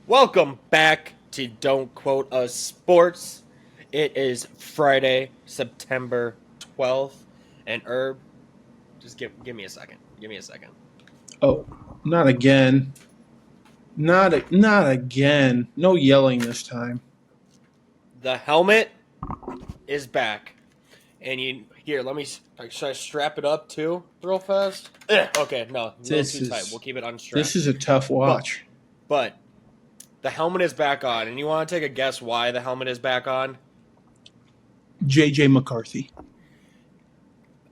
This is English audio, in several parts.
Welcome back to Don't Quote Us Sports. It is Friday, September 12th, and Herb, just give me a second. Give me a second. Oh, not again. Not again. No yelling this time. The helmet is back. And let me, should I strap it up too, real fast? Okay, no, a little too tight. We'll keep it unstrapped. This is a tough watch. But the helmet is back on, and you want to take a guess why the helmet is back on? JJ McCarthy.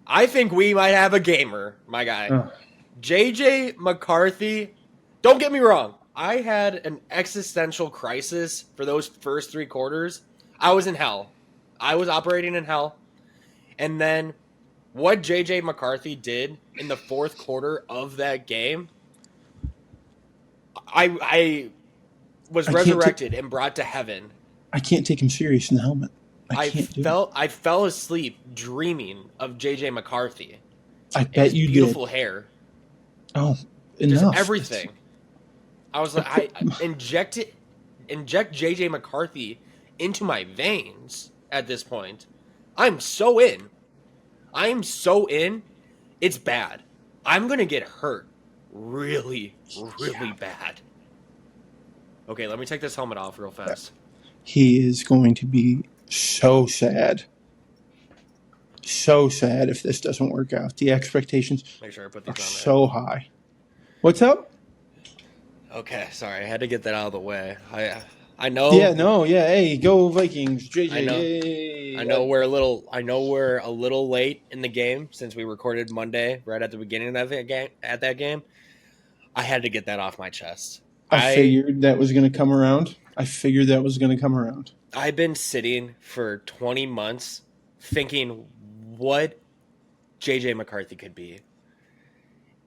I think we might have a gamer, my guy. JJ McCarthy, don't get me wrong. I had an existential crisis for those first three quarters. I was in hell. I was operating in hell. And then what JJ McCarthy did in the fourth quarter of that game, I was resurrected and brought to heaven. I can't take him serious in the helmet. I fell asleep dreaming of JJ McCarthy. I bet you did. Beautiful hair. Oh, enough. Just everything. I was like, I inject JJ McCarthy into my veins at this point. I'm so in. It's bad. I'm going to get hurt really, really bad. Okay, let me take this helmet off real fast. He is going to be so sad. So sad if this doesn't work out. The expectations Make sure I put these are on so high. What's up? Okay, sorry. I had to get that out of the way. I know. Yeah. Hey, go Vikings, JJ. I know we're a little late in the game since we recorded Monday right at the beginning of that game. I had to get that off my chest. I figured that was going to come around. I've been sitting for 20 months thinking what JJ McCarthy could be.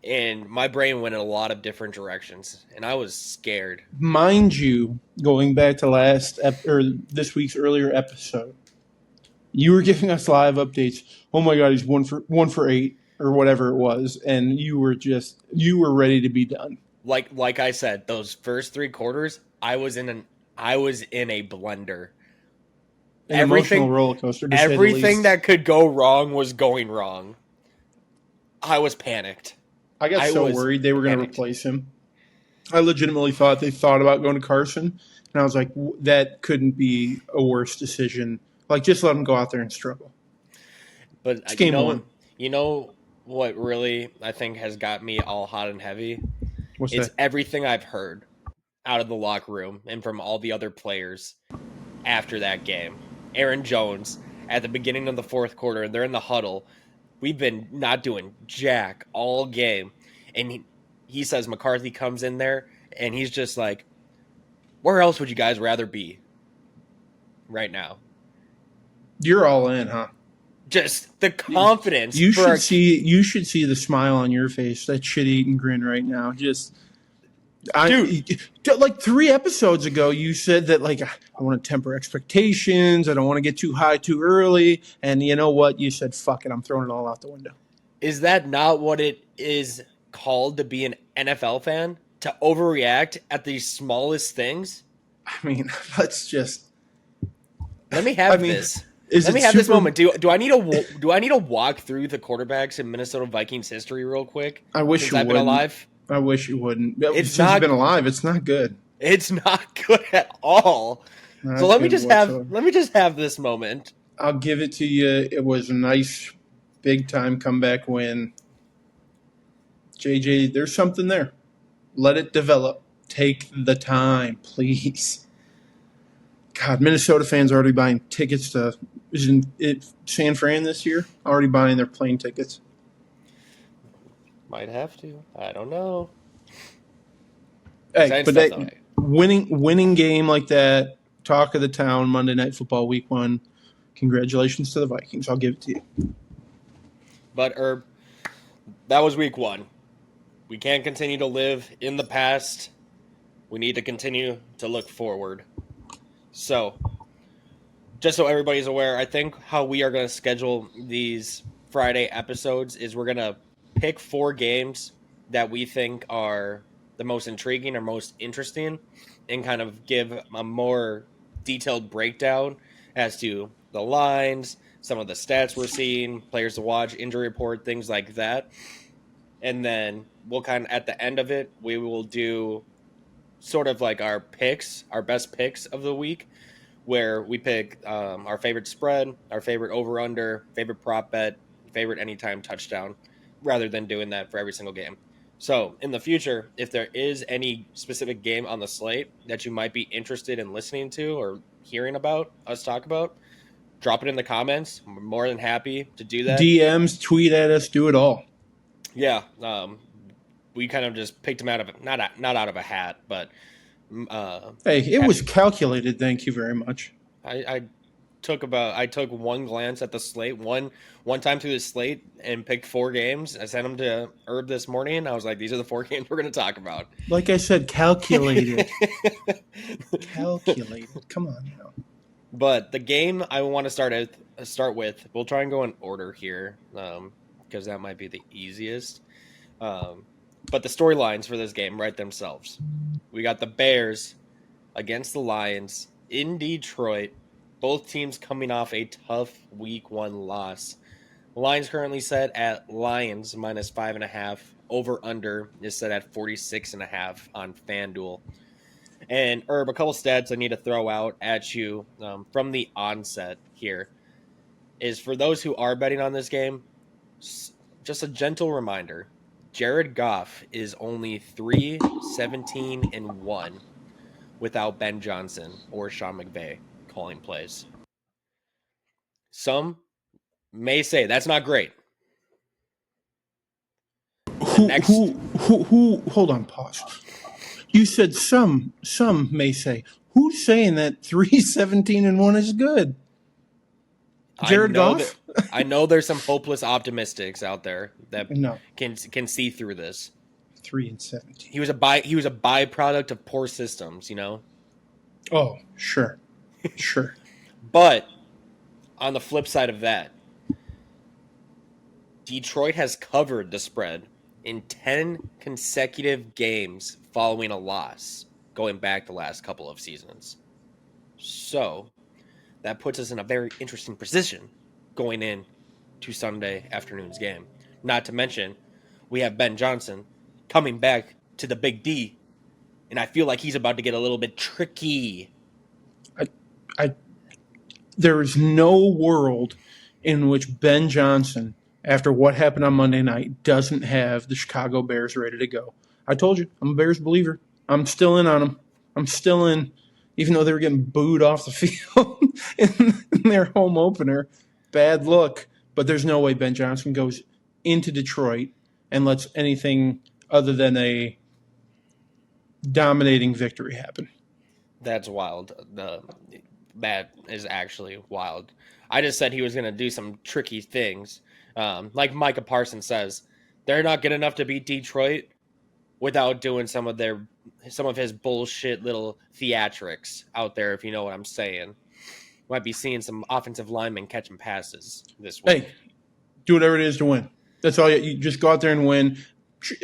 And my brain went in a lot of different directions, and I was scared. Mind you, going back to this week's earlier episode, you were giving us live updates. Oh my God, he's one for 8 or whatever it was, and you were ready to be done. Like I said, those first three quarters, I was in a blender. Emotional roller coaster. Everything that could go wrong was going wrong. I was panicked. I got so worried they were going to replace him. I legitimately thought they thought about going to Carson, and I was like, that couldn't be a worse decision. Like, just let him go out there and struggle. But it's game one. You know what really I think has got me all hot and heavy? What's it's that? Everything I've heard out of the locker room and from all the other players after that game. Aaron Jones at the beginning of the fourth quarter, and they're in the huddle. We've been not doing jack all game. And he says McCarthy comes in there, and he's just like, where else would you guys rather be right now? You're all in, huh? Just the confidence. You should see the smile on your face, that shit-eating grin right now. Like 3 episodes ago, you said that, like, I want to temper expectations. I don't want to get too high too early. And you know what? You said, fuck it. I'm throwing it all out the window. Is that not what it is called to be an NFL fan? To overreact at the smallest things? I mean, let's just... Let me have this. Let me have this moment. Do I need to walk through the quarterbacks in Minnesota Vikings history real quick? I wish you I've been alive. I wish you wouldn't. Since you've been alive, it's not good. It's not good at all. So let me just have this moment. I'll give it to you. It was a nice, big time comeback win. JJ, there's something there. Let it develop. Take the time, please. God, Minnesota fans are already buying tickets to San Fran this year. Already buying their plane tickets. Might have to. I don't know. Hey, but winning game like that, talk of the town, Monday Night Football Week 1. Congratulations to the Vikings. I'll give it to you. But Herb, that was week 1. We can't continue to live in the past. We need to continue to look forward. So, just so everybody's aware, I think how we are going to schedule these Friday episodes is we're going to pick 4 games that we think are the the most intriguing or most interesting and kind of give a more detailed breakdown as to the lines, some of the stats we're seeing, players to watch, injury report, things like that. And then we'll kind of, at the end of it, we will do sort of like our picks, our best picks of the week, where we pick our favorite spread, our favorite over under, favorite prop bet, favorite anytime touchdown, rather than doing that for every single game. So in the future, if there is any specific game on the slate that you might be interested in listening to or hearing about us talk about, drop it in the comments. We're more than happy to do that. DMs, tweet at us, do it all. Yeah, we kind of just picked them out of not out of a hat, but hey, it was calculated. Thank you very much. I took one glance at the slate one time through the slate and picked 4 games. I sent them to Herb this morning. I was like, these are the 4 games we're going to talk about. Like I said, calculated. Calculated. Come on now. But the game I want to start with, we'll try and go in order here because that might be the easiest. But the storylines for this game write themselves. We got the Bears against the Lions in Detroit. Both teams coming off a tough week 1 loss. The Lions currently set at Lions minus 5.5. Over under is set at 46.5 on FanDuel. And Herb, a couple stats I need to throw out at you from the onset here is for those who are betting on this game, just a gentle reminder. Jared Goff is only 3-17-1 without Ben Johnson or Sean McVay calling plays. Some may say that's not great. Who hold on, pause. You said some may say. Who's saying that 3-17-1 is good? Jared Goff? I know there's some hopeless optimistics out there that No. can see through this. 3-17. He was a byproduct of poor systems, you know. Oh, sure. Sure. But on the flip side of that, Detroit has covered the spread in 10 consecutive games following a loss, going back the last couple of seasons. So that puts us in a very interesting position going in to Sunday afternoon's game. Not to mention, we have Ben Johnson coming back to the Big D, and I feel like he's about to get a little bit tricky. There is no world in which Ben Johnson, after what happened on Monday night, doesn't have the Chicago Bears ready to go. I told you, I'm a Bears believer. I'm still in on them. I'm still in, even though they were getting booed off the field in their home opener. Bad look. But there's no way Ben Johnson goes into Detroit and lets anything other than a dominating victory happen. That's wild. That is actually wild. I just said he was going to do some tricky things. Like Micah Parsons says, they're not good enough to beat Detroit without doing some of his bullshit little theatrics out there, if you know what I'm saying. Might be seeing some offensive linemen catching passes this week. Hey, do whatever it is to win. That's all. You just go out there and win.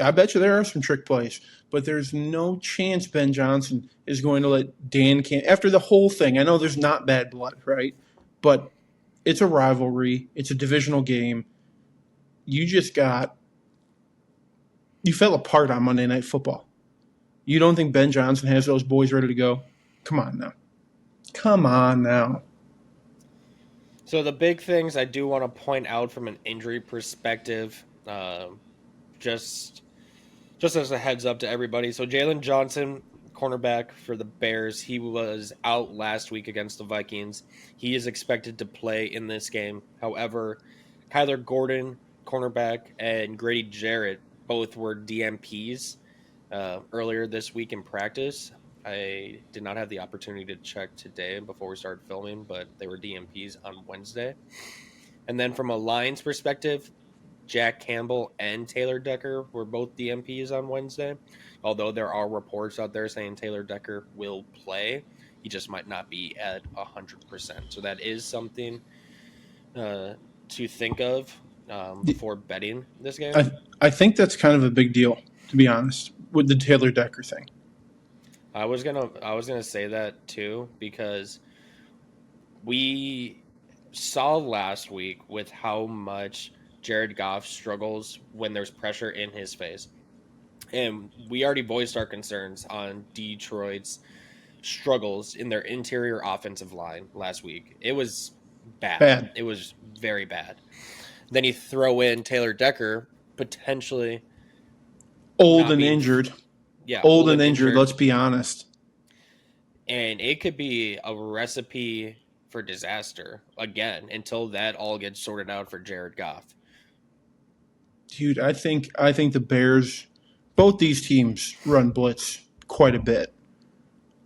I bet you there are some trick plays, but there's no chance Ben Johnson is going to let Dan after the whole thing. I know there's not bad blood, right? But it's a rivalry. It's a divisional game. You fell apart on Monday Night Football. You don't think Ben Johnson has those boys ready to go? Come on now. Come on now. So the big things I do want to point out from an injury perspective, just as a heads up to everybody. So Jalen Johnson, cornerback for the Bears, he was out last week against the Vikings. He is expected to play in this game. However, Kyler Gordon, cornerback, and Grady Jarrett both were DMPs earlier this week in practice. I did not have the opportunity to check today before we started filming, but they were DMPs on Wednesday. And then from a Lions perspective, Jack Campbell and Taylor Decker were both DMPs on Wednesday, although there are reports out there saying Taylor Decker will play. He just might not be at 100%. So that is something to think of before betting this game. I think that's kind of a big deal. to be honest, with the Taylor Decker thing. I was gonna say that too, because we saw last week with how much Jared Goff struggles when there's pressure in his face. And we already voiced our concerns on Detroit's struggles in their interior offensive line last week. It was bad. Bad. It was very bad. Then you throw in Taylor Decker, potentially Old not and being, injured. yeah, Old and injured, let's be honest. And it could be a recipe for disaster again until that all gets sorted out for Jared Goff. Dude, I think the Bears, both these teams run blitz quite a bit.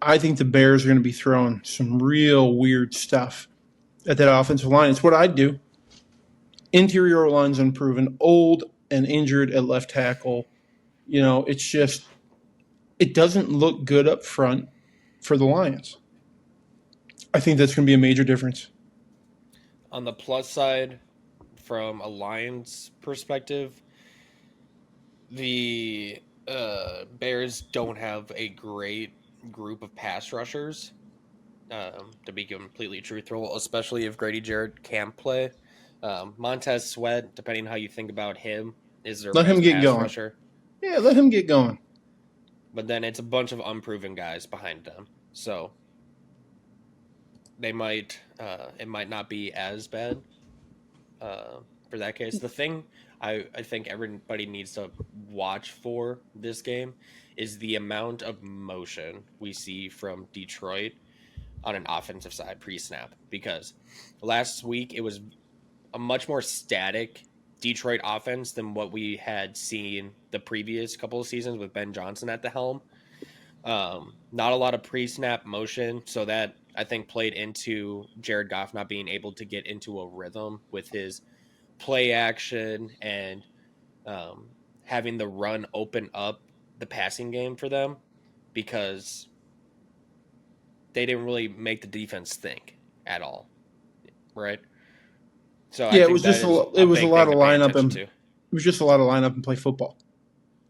I think the Bears are going to be throwing some real weird stuff at that offensive line. It's what I'd do. Interior line's unproven, old and injured at left tackle. You know, it's just, it doesn't look good up front for the Lions. I think that's going to be a major difference. On the plus side, from a Lions perspective, the Bears don't have a great group of pass rushers, to be completely truthful, especially if Grady Jarrett can't play. Montez Sweat, depending on how you think about him, is their Let him best get pass going. rusher. Yeah, let him get going. But then it's a bunch of unproven guys behind them. So they might it might not be as bad for that case. The thing I think everybody needs to watch for this game is the amount of motion we see from Detroit on an offensive side pre-snap, because last week it was a much more static Detroit offense than what we had seen the previous couple of seasons with Ben Johnson at the helm. Not a lot of pre-snap motion, so that I think played into Jared Goff not being able to get into a rhythm with his play action and having the run open up the passing game for them, because they didn't really make the defense think at all, right? So Yeah, it was just a lot of lineup and to. it was just a lot of lineup and play football.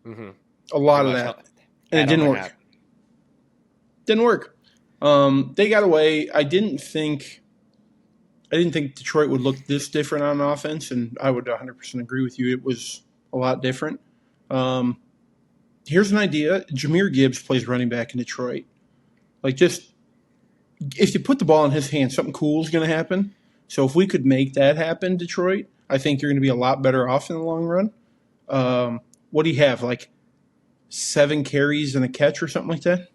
Mm-hmm. A lot of that, and it didn't work. Didn't work. They got away. I didn't think Detroit would look this different on offense, and I would 100% agree with you. It was a lot different. Here's an idea. Jahmyr Gibbs plays running back in Detroit. Like, just if you put the ball in his hands, something cool is going to happen. So if we could make that happen, Detroit, I think you're going to be a lot better off in the long run. What do you have, like 7 carries and a catch or something like that?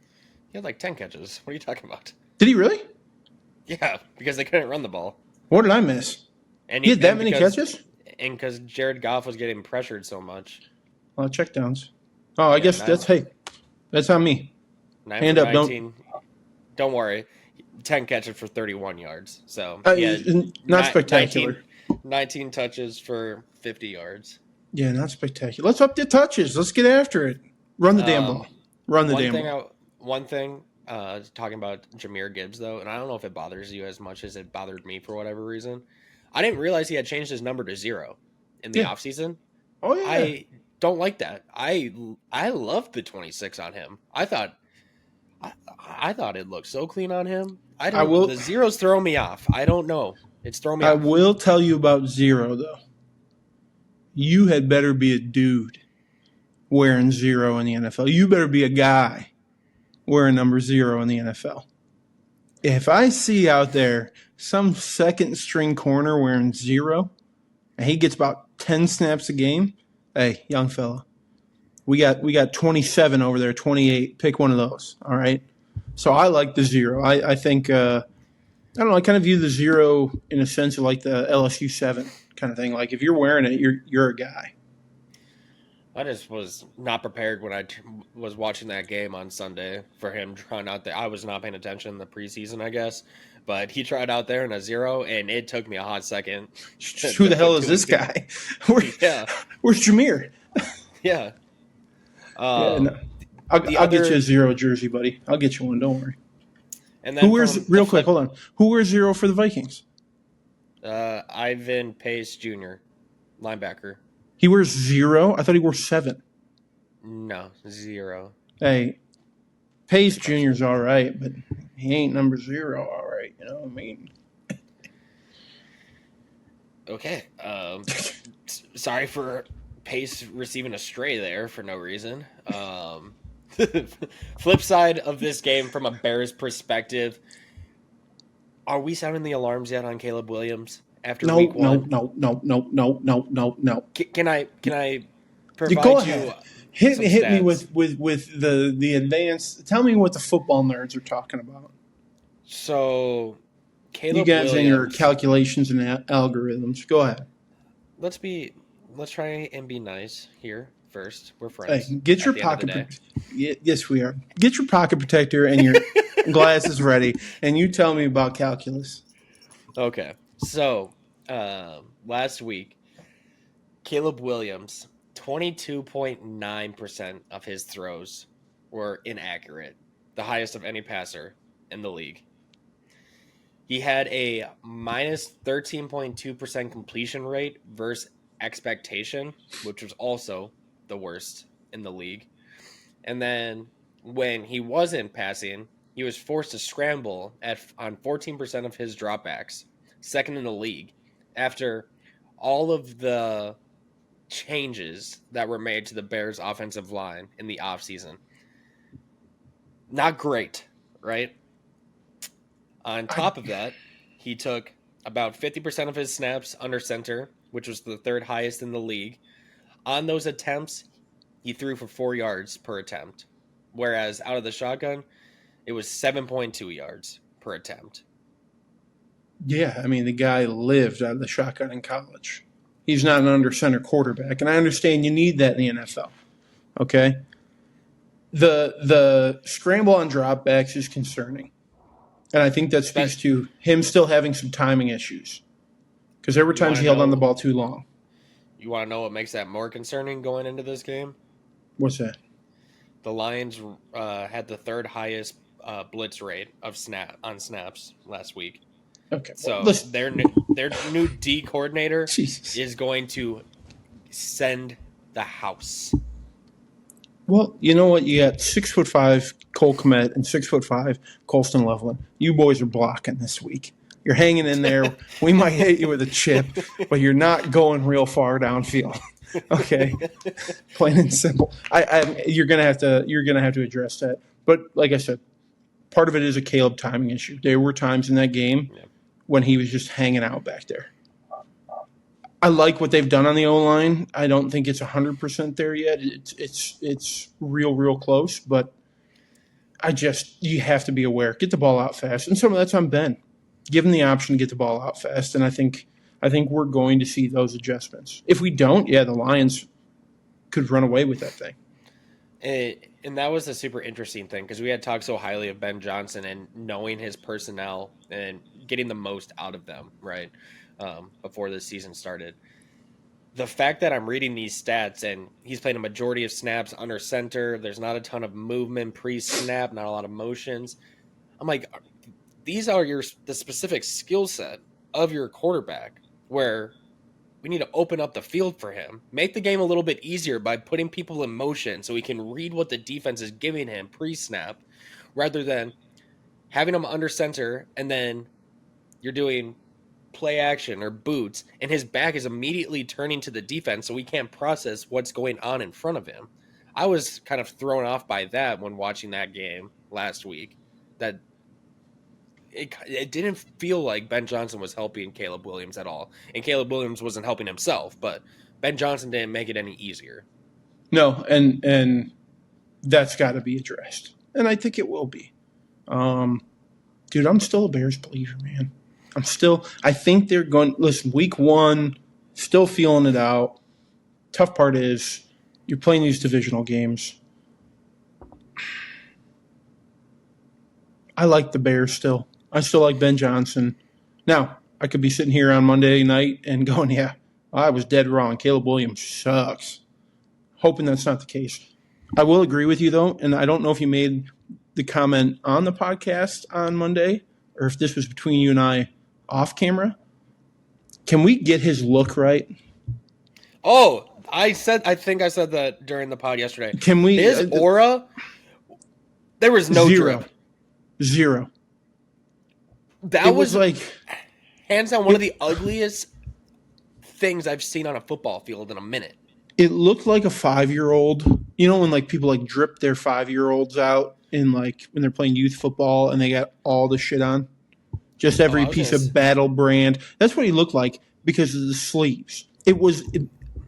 He had like 10 catches. What are you talking about? Did he really? Yeah, because they couldn't run the ball. What did I miss? And he had that many catches? And because Jared Goff was getting pressured so much. Checkdowns. Oh, I guess that's on me. 9 Hand for up, 19. Don't worry. 10 catches for 31 yards. So, not spectacular. 19 touches for 50 yards. Yeah, not spectacular. Let's up the touches. Let's get after it. Run the damn ball. Run the damn ball. One thing, talking about Jahmyr Gibbs, though, and I don't know if it bothers you as much as it bothered me for whatever reason. I didn't realize he had changed his number to 0 in the offseason. Oh, yeah. I don't like that. I loved the 26 on him. I thought it looked so clean on him. The 0's throwing me off. I don't know. It's throwing me off. I will tell you about 0, though. You had better be a dude wearing 0 in the NFL. You better be a guy wearing number 0 in the NFL. If I see out there some second-string corner wearing 0, and he gets about 10 snaps a game, hey, young fella, we got 27 over there, 28. Pick one of those, all right? So I like the 0. I think, I don't know, I kind of view the 0 in a sense of like the LSU 7 kind of thing. Like, if you're wearing it, you're a guy. I just was not prepared when I was watching that game on Sunday for him trying out there. I was not paying attention in the preseason, I guess. But he tried out there in a 0, and it took me a hot second. Who the hell is this guy? Where's Jahmyr? Yeah. I'll get you a 0 jersey, buddy. I'll get you one. Don't worry. And then who wears real quick? Hold on. Who wears 0 for the Vikings? Ivan Pace Jr., linebacker. He wears 0. I thought he wore 7. No, 0. Hey, Pace Jr.'s all right, but he ain't number 0 all right. You know what I mean? Okay. Sorry for Pace receiving a stray there for no reason. Flip side of this game from a Bears perspective, are we sounding the alarms yet on Caleb Williams after No, week no, 1? no, no, no, no, no, no, no. Can I You go provide you ahead. Hit some me, hit me stats? with the advanced. Tell me what the football nerds are talking about. So, You Caleb guys and your Williams, calculations and algorithms. Go ahead. let's try and be nice here first. We're Hey, friends get at your the end of the pocket. day. Yes, we are. Get your pocket protector and your glasses ready, and you tell me about calculus. Okay. So, last week, Caleb Williams, 22.9% of his throws were inaccurate, the highest of any passer in the league. He had a minus 13.2% completion rate versus expectation, which was also the worst in the league. And then when he wasn't passing, he was forced to scramble on 14% of his dropbacks, second in the league, after all of the changes that were made to the Bears offensive line in the offseason. Not great, right? On top of that, he took about 50% of his snaps under center, which was the third highest in the league. On those attempts, he threw for 4 yards per attempt, whereas out of the shotgun, it was 7.2 yards per attempt. Yeah, I mean the guy lived out of the shotgun in college. He's not an under center quarterback, and I understand you need that in the NFL. Okay, the scramble on dropbacks is concerning, and I think that speaks to him still having some timing issues because there were times he held on the ball too long. You want to know what makes that more concerning going into this game? What's that? The Lions had the third highest blitz rate of snaps last week. Okay, so well, their new D coordinator is going to send the house. Well, you know what? You got 6'5" Cole Kmet and 6'5" Colston Loveland. You boys are blocking this week. You're hanging in there. We might hit you with a chip, but you're not going real far downfield. Okay, plain and simple. You're gonna have to address that. But like I said, part of it is a Caleb timing issue. There were times in that game when he was just hanging out back there. I like what they've done on the O-line. I don't think it's 100% there yet. It's real close, but you have to be aware. Get the ball out fast. And some of that's on Ben. Give him the option to get the ball out fast, and I think we're going to see those adjustments. If we don't, the Lions could run away with that thing. And that was a super interesting thing because we had talked so highly of Ben Johnson and knowing his personnel and getting the most out of them, right? Before the season started. The fact that I'm reading these stats and he's playing a majority of snaps under center, there's not a ton of movement pre-snap, not a lot of motions. I'm like, these are the specific skill set of your quarterback where we need to open up the field for him. Make the game a little bit easier by putting people in motion so he can read what the defense is giving him pre-snap rather than having him under center and then you're doing play action or boots, and his back is immediately turning to the defense, so he can't process what's going on in front of him. I was kind of thrown off by that when watching that game last week. That it didn't feel like Ben Johnson was helping Caleb Williams at all, and Caleb Williams wasn't helping himself. But Ben Johnson didn't make it any easier. No, and that's got to be addressed, and I think it will be. Dude, I'm still a Bears believer, man. I think they're going, listen, week 1, still feeling it out. Tough part is you're playing these divisional games. I like the Bears still. I still like Ben Johnson. Now, I could be sitting here on Monday night and going, I was dead wrong. Caleb Williams sucks. Hoping that's not the case. I will agree with you, though, and I don't know if you made the comment on the podcast on Monday or if this was between you and I off camera. Can we get his look right? Oh, I think I said that during the pod yesterday. Can we? His aura, there was no drip. Zero. That was like hands down one of the ugliest things I've seen on a football field in a minute. It looked like a 5-year-old. You know when like people like drip their 5-year-olds out in like when they're playing youth football and they got all the shit on, just every piece of Battle brand. That's what he looked like because of the sleeves.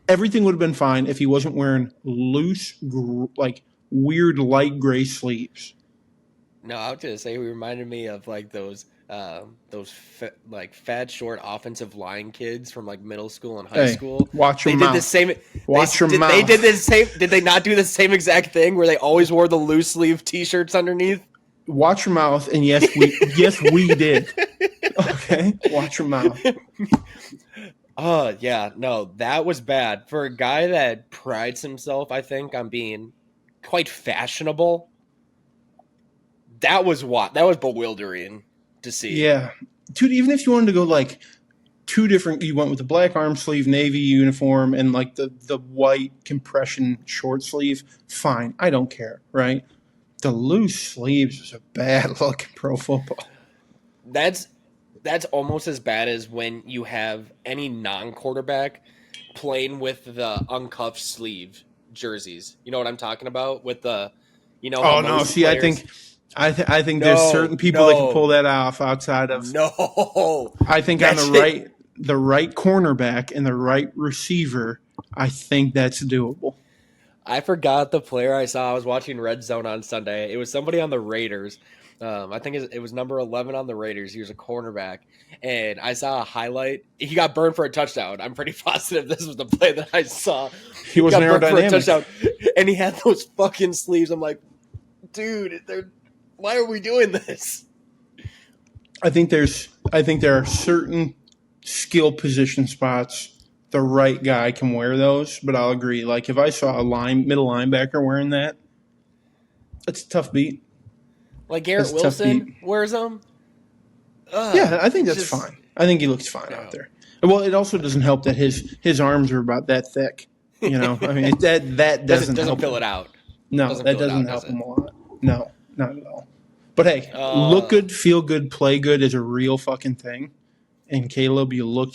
Everything would have been fine if he wasn't wearing loose, like weird light gray sleeves. No, I was gonna say he reminded me of like those fat short offensive line kids from like middle school and high school. Watch your mouth. Did the same. Watch your mouth. They did the same. Did they not do the same exact thing where they always wore the loose sleeve T-shirts underneath? Watch your mouth, and yes, we did. Okay, watch your mouth. Oh yeah, no, that was bad for a guy that prides himself, I think, on being quite fashionable. That was bewildering to see. Yeah. Dude, even if you wanted to go like two different, you went with the black arm sleeve Navy uniform and like the white compression short sleeve, fine. I don't care, right? The loose sleeves is a bad look in pro football. That's almost as bad as when you have any non-quarterback playing with the uncuffed sleeve jerseys. You know what I'm talking about? With the, Oh no! See, players... I think there's certain people that can pull that off outside of. No, I think on the right cornerback and the right receiver, I think that's doable. I forgot the player I saw. I was watching Red Zone on Sunday. It was somebody on the Raiders. I think it was number 11 on the Raiders. He was a cornerback, and I saw a highlight. He got burned for a touchdown. I'm pretty positive this was the play that I saw. He was aerodynamic for a touchdown, and he had those fucking sleeves. I'm like, dude, why are we doing this? I think there are certain skill position spots the right guy can wear those, but I'll agree. Like if I saw a middle linebacker wearing that, that's a tough beat. Like Garrett Wilson wears them? Yeah, I think that's fine. I think he looks fine out there. Well, it also doesn't help that his arms are about that thick. You know, I mean that doesn't fill it out. No, that doesn't help him a lot. No, not at all. But hey, look good, feel good, play good is a real fucking thing. And Caleb, you look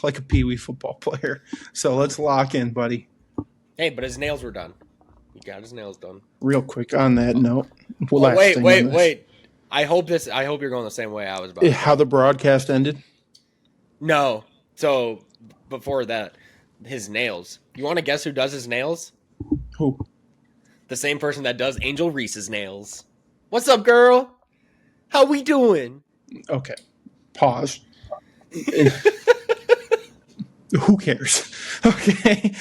like a peewee football player. So let's lock in, buddy. Hey, but his nails were done. He got his nails done. Real quick on that note. Wait. I hope you're going the same way I was about. How the broadcast ended? No. So before that, his nails. You want to guess who does his nails? Who? The same person that does Angel Reese's nails. What's up, girl? How we doing? Okay. Pause. Who cares? Okay.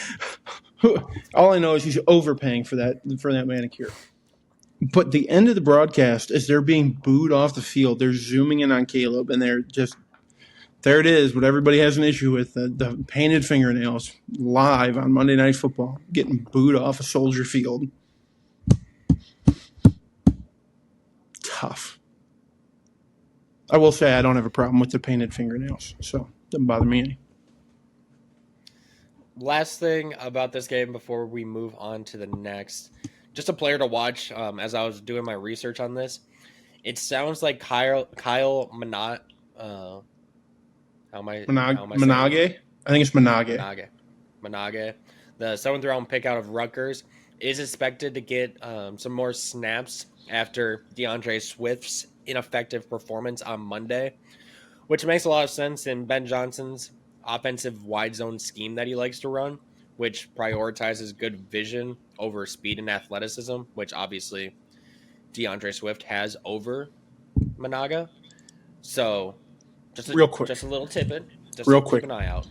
All I know is he's overpaying for that manicure. But the end of the broadcast, as they're being booed off the field, they're zooming in on Caleb, and they're just there. It is what everybody has an issue with: the painted fingernails live on Monday Night Football, getting booed off a Soldier Field. Tough. I will say I don't have a problem with the painted fingernails, so it doesn't bother me any. Last thing about this game before we move on to the next, just a player to watch. As I was doing my research on this, it sounds like Kyle Manage. Manage? I think it's Manage. Manage, the 7th round pick out of Rutgers, is expected to get some more snaps after DeAndre Swift's ineffective performance on Monday, which makes a lot of sense in Ben Johnson's offensive wide zone scheme that he likes to run, which prioritizes good vision over speed and athleticism, which obviously DeAndre Swift has over Managa. So just a little tidbit. Just keep an eye out.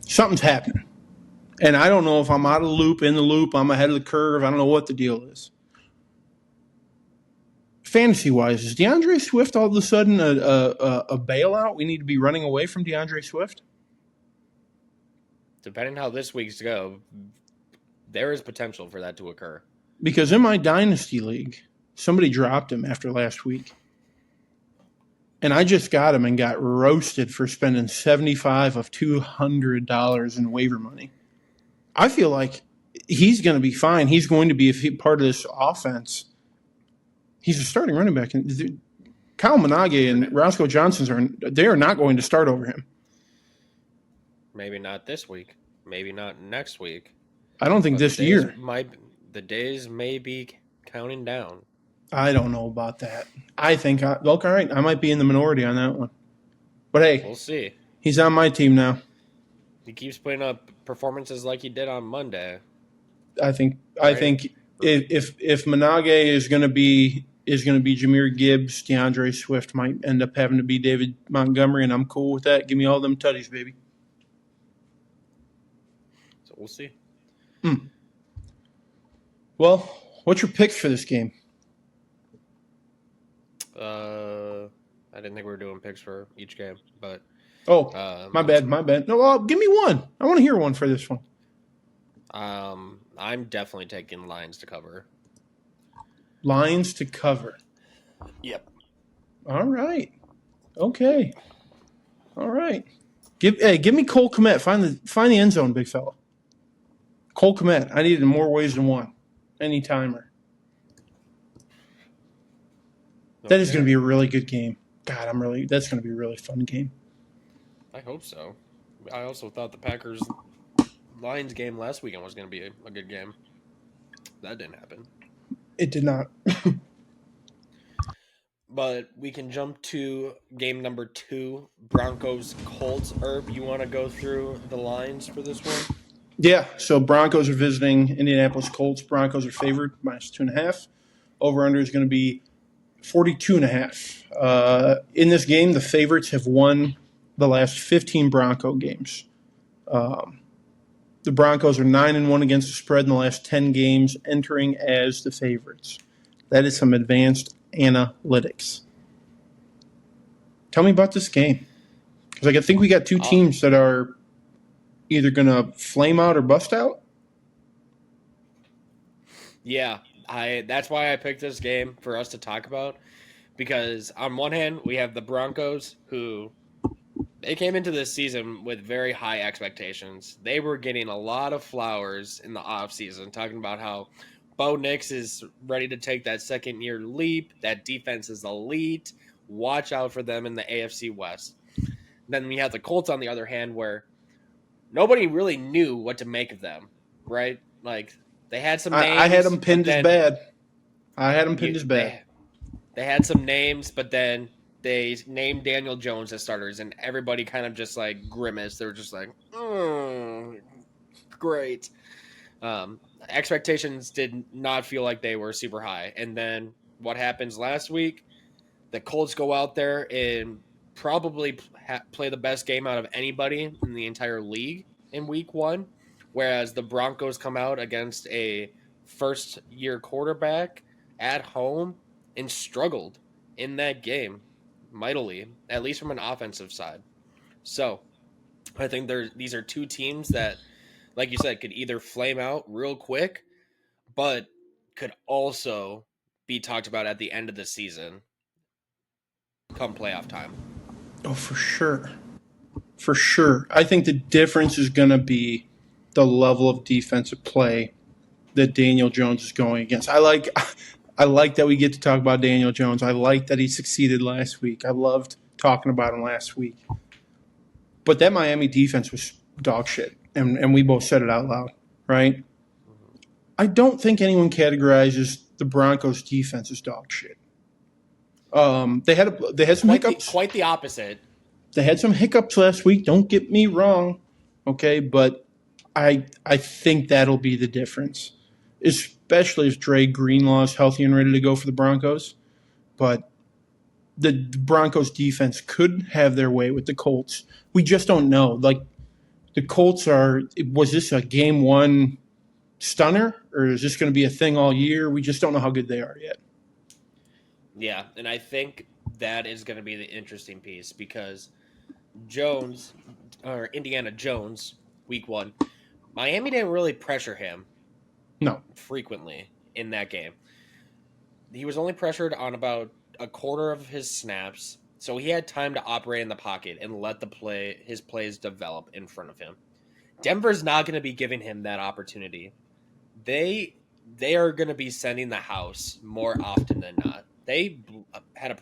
Something's happening. And I don't know if I'm out of the loop, in the loop, I'm ahead of the curve. I don't know what the deal is. Fantasy-wise, is DeAndre Swift all of a sudden a bailout? We need to be running away from DeAndre Swift? Depending how this week's go, there is potential for that to occur. Because in my Dynasty League, somebody dropped him after last week. And I just got him and got roasted for spending $75 of $200 in waiver money. I feel like he's going to be fine. He's going to be part of this offense. He's a starting running back. And Kyle Minage and Roscoe Johnson are not going to start over him. Maybe not this week. Maybe not next week. I don't think this year. The days may be counting down. I don't know about that. I think, look, all right, I might be in the minority on that one. But hey, we'll see. He's on my team now. He keeps putting up performances like he did on Monday. I think if Minage is going to be Jahmyr Gibbs, DeAndre Swift might end up having to be David Montgomery, and I'm cool with that. Give me all them tutties, baby. So we'll see. Well, what's your picks for this game? I didn't think we were doing picks for each game, but my bad. No, well, give me one. I want to hear one for this one. I'm definitely taking Lions to cover. Lions to cover. Yep. All right. Okay. All right. Give me Cole Kmet. Find the end zone, big fella. Cole Kmet. I need it in more ways than one. Any timer. Okay. That is going to be a really good game. God, that's going to be a really fun game. I hope so. I also thought the Packers-Lions game last weekend was going to be a good game. That didn't happen. It did not. But we can jump to game number 2, Broncos-Colts. Herb, you want to go through the lines for this one? Yeah, so Broncos are visiting Indianapolis Colts. Broncos are favored, -2.5. Over-under is going to be 42.5. In this game, the favorites have won the last 15 Bronco games. The Broncos are 9-1 against the spread in the last 10 games, entering as the favorites. That is some advanced analytics. Tell me about this game. Because I think we got two teams that are either going to flame out or bust out. Yeah, that's why I picked this game for us to talk about. Because on one hand, we have the Broncos who they came into this season with very high expectations. They were getting a lot of flowers in the offseason, talking about how Bo Nix is ready to take that second-year leap. That defense is elite. Watch out for them in the AFC West. Then we have the Colts on the other hand, where nobody really knew what to make of them, right? Like, they had some names. I had them pinned as bad. They had some names, but then they named Daniel Jones as starters, and everybody kind of just like grimaced. They were just like, great. Expectations did not feel like they were super high. And then what happens last week? The Colts go out there and probably play the best game out of anybody in the entire league in week 1, whereas the Broncos come out against a first-year quarterback at home and struggled in that game mightily, at least from an offensive side. So I think these are two teams that, like you said, could either flame out real quick, but could also be talked about at the end of the season come playoff time. Oh, for sure. For sure. I think the difference is going to be the level of defensive play that Daniel Jones is going against. I like that we get to talk about Daniel Jones. I like that he succeeded last week. I loved talking about him last week. But that Miami defense was dog shit, and we both said it out loud, right? I don't think anyone categorizes the Broncos defense as dog shit. They had some hiccups. Quite the opposite. They had some hiccups last week. Don't get me wrong, okay? But I think that'll be the difference, especially if Dre Greenlaw is healthy and ready to go for the Broncos. But the Broncos defense could have their way with the Colts. We just don't know. Like, the Colts was this a game 1 stunner, or is this going to be a thing all year? We just don't know how good they are yet. Yeah, and I think that is going to be the interesting piece because Indiana Jones, week 1, Miami didn't really pressure him frequently in that game. He was only pressured on about a quarter of his snaps, so he had time to operate in the pocket and let his plays develop in front of him. Denver's not going to be giving him that opportunity. They are going to be sending the house more often than not. They had a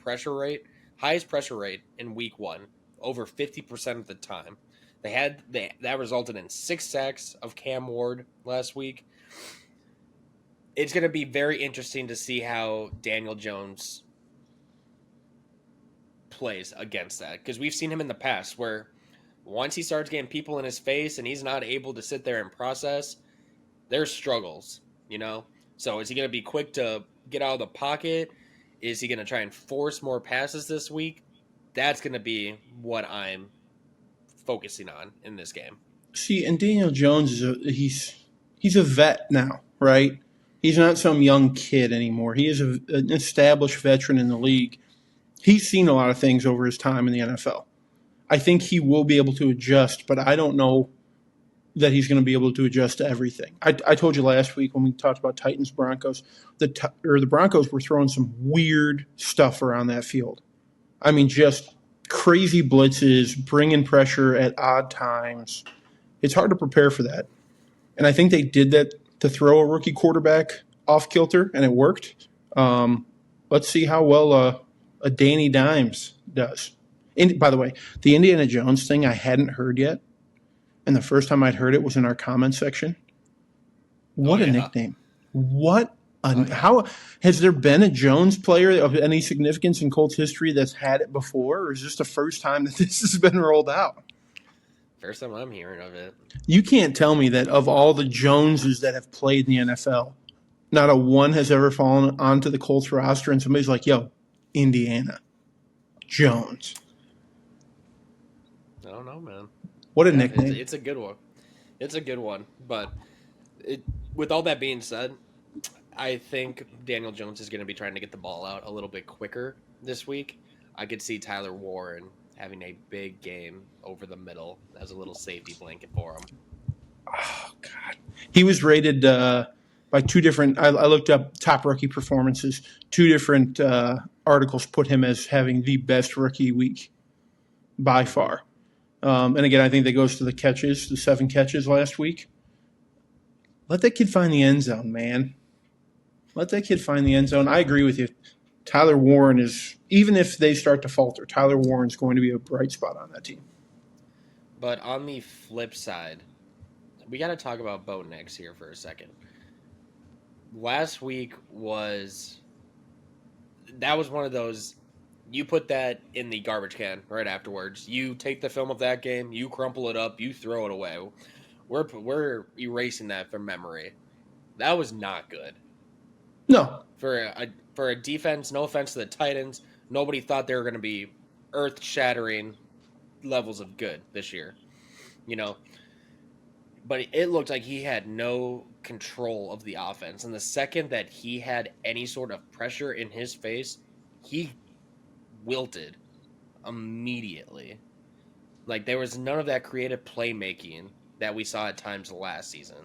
highest pressure rate in week 1, over 50% of the time. That resulted in 6 sacks of Cam Ward last week. It's going to be very interesting to see how Daniel Jones plays against that, because we've seen him in the past where once he starts getting people in his face and he's not able to sit there and process, there's struggles, So is he going to be quick to get out of the pocket? Is he going to try and force more passes this week? That's going to be what I'm focusing on in this game. See, and Daniel Jones he's a vet now, right? He's not some young kid anymore. He is an established veteran in the league. He's seen a lot of things over his time in the NFL. I think he will be able to adjust, but I don't know that he's going to be able to adjust to everything. I told you last week when we talked about Titans Broncos, the Broncos were throwing some weird stuff around that field. I mean, just crazy blitzes, bringing pressure at odd times. It's hard to prepare for that. And I think they did that to throw a rookie quarterback off kilter, and it worked. Let's see how well a Danny Dimes does. And by the way, the Indiana Jones thing I hadn't heard yet, and the first time I'd heard it was in our comment section. What a nickname! How has there been a Jones player of any significance in Colts history that's had it before, or is this the first time that this has been rolled out? First time I'm hearing of it. You can't tell me that of all the Joneses that have played in the NFL, not a one has ever fallen onto the Colts roster and somebody's like, yo, Indiana Jones. I don't know, man. What a nickname. It's a good one. It's a good one. But with all that being said, I think Daniel Jones is going to be trying to get the ball out a little bit quicker this week. I could see Tyler Warren having a big game over the middle as a little safety blanket for him. Oh, God. He was rated by two different – I looked up top rookie performances. Two different articles put him as having the best rookie week by far. And again, I think that goes to the catches, the 7 catches last week. Let that kid find the end zone, man. Let that kid find the end zone. I agree with you. Tyler Warren is, even if they start to falter, Tyler Warren's going to be a bright spot on that team. But on the flip side, we got to talk about Bo Nix here for a second. Last week was one of those, you put that in the garbage can right afterwards. You take the film of that game, you crumple it up, you throw it away. We're erasing that from memory. That was not good. No. For a defense, no offense to the Titans, nobody thought they were going to be earth-shattering levels of good this year. But it looked like he had no control of the offense. And the second that he had any sort of pressure in his face, he wilted immediately. Like, there was none of that creative playmaking that we saw at times last season.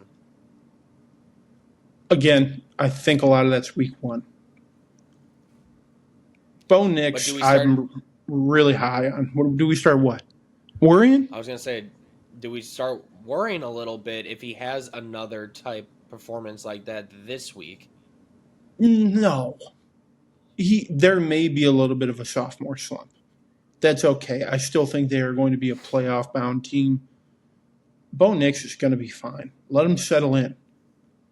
Again, I think a lot of that's week 1. Bo Nix, I'm really high on. Do we start what? Worrying? I was going to say, do we start worrying a little bit if he has another type performance like that this week? No. There may be a little bit of a sophomore slump. That's okay. I still think they are going to be a playoff-bound team. Bo Nix is going to be fine. Let him settle in.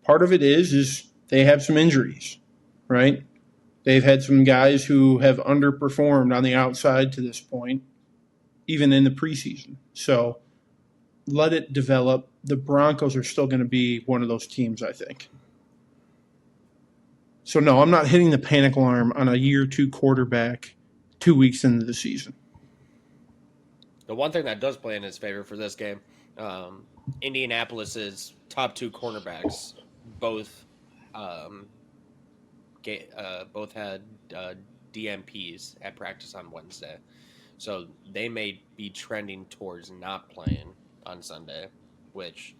Part of it is they have some injuries, right? They've had some guys who have underperformed on the outside to this point, even in the preseason. So let it develop. The Broncos are still going to be one of those teams, I think. So, no, I'm not hitting the panic alarm on a year 2 quarterback 2 weeks into the season. The one thing that does play in his favor for this game, Indianapolis's top 2 cornerbacks both had DMPs at practice on Wednesday. So they may be trending towards not playing on Sunday, which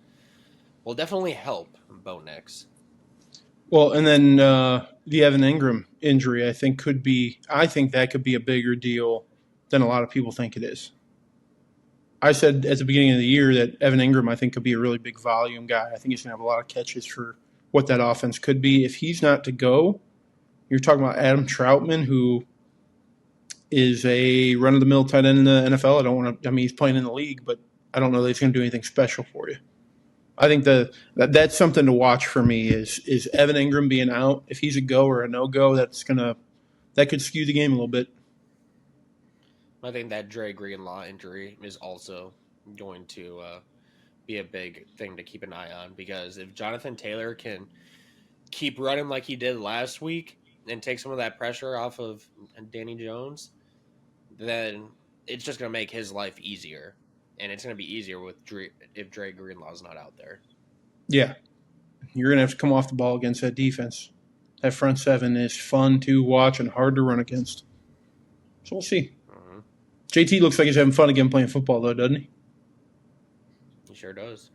will definitely help Bo Nix. Well, and then the Evan Ingram injury, I think that could be a bigger deal than a lot of people think it is. I said at the beginning of the year that Evan Ingram, I think, could be a really big volume guy. I think he's going to have a lot of catches for what that offense could be. If he's not to go, you're talking about Adam Troutman, who is a run-of-the-mill tight end in the NFL. I mean, he's playing in the league, but I don't know that he's going to do anything special for you. I think that's something to watch for me is Evan Ingram being out. If he's a go or a no-go, that could skew the game a little bit. I think that Dre Greenlaw injury is also going to be a big thing to keep an eye on, because if Jonathan Taylor can keep running like he did last week and take some of that pressure off of Danny Jones, then it's just going to make his life easier. And it's going to be easier if Dre Greenlaw's not out there. Yeah. You're going to have to come off the ball against that defense. That front seven is fun to watch and hard to run against. So we'll see. Mm-hmm. JT looks like he's having fun again playing football, though, doesn't he? He sure does.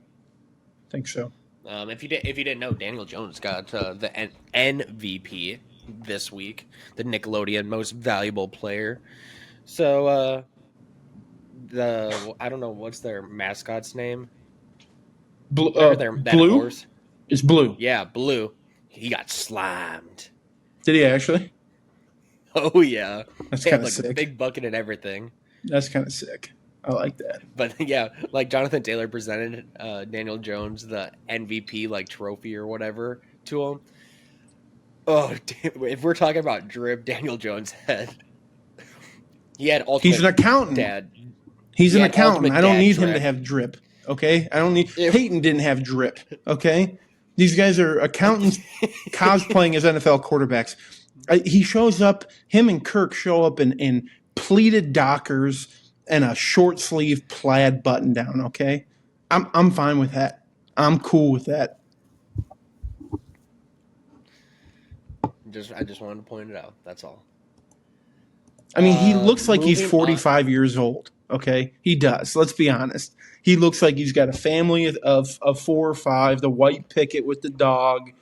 I think so. If you didn't know, Daniel Jones got the MVP this week, the Nickelodeon Most Valuable Player. So I don't know what's their mascot's name. Blue. Horse? It's Blue. Yeah, Blue. He got slimed. Did he actually? Oh yeah. That's kind of sick. A big bucket and everything. That's kind of sick. I like that. But yeah, like Jonathan Taylor presented Daniel Jones the MVP trophy or whatever to him. Oh, damn, if we're talking about drip, Daniel Jones had ultimate. He's an accountant. Dad. He's an accountant. I don't need him to have drip. Okay, I don't need. Peyton didn't have drip. Okay, these guys are accountants cosplaying as NFL quarterbacks. He shows up. Him and Kirk show up in pleated Dockers and a short sleeve plaid button down. Okay, I'm fine with that. I'm cool with that. I just wanted to point it out. That's all. I mean, he looks like he's 45 years old. Okay, he does. Let's be honest. He looks like he's got a family of 4 or 5. The white picket with the dog.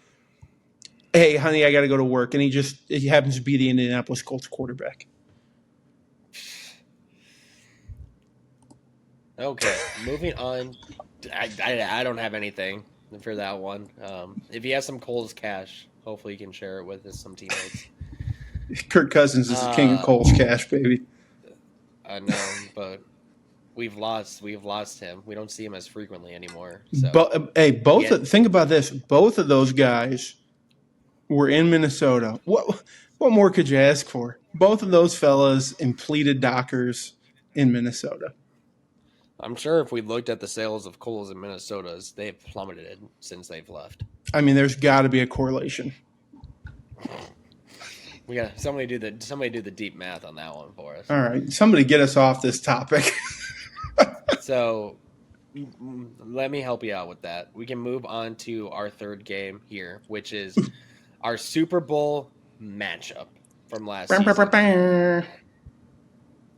Hey, honey, I got to go to work, and he happens to be the Indianapolis Colts quarterback. Okay, moving on. I don't have anything for that one. If he has some Colts cash, hopefully he can share it with some teammates. Kirk Cousins is the king of Colts cash, baby. I know, but we've lost him. We don't see him as frequently anymore. So. Think about this. Both of those guys were in Minnesota. What more could you ask for? Both of those fellas in pleated Dockers in Minnesota. I'm sure if we looked at the sales of Coles in Minnesota, they've plummeted since they've left. I mean, there's got to be a correlation. We got somebody do the deep math on that one for us. All right, somebody get us off this topic. So, let me help you out with that. We can move on to our third game here, which is our Super Bowl matchup from last season.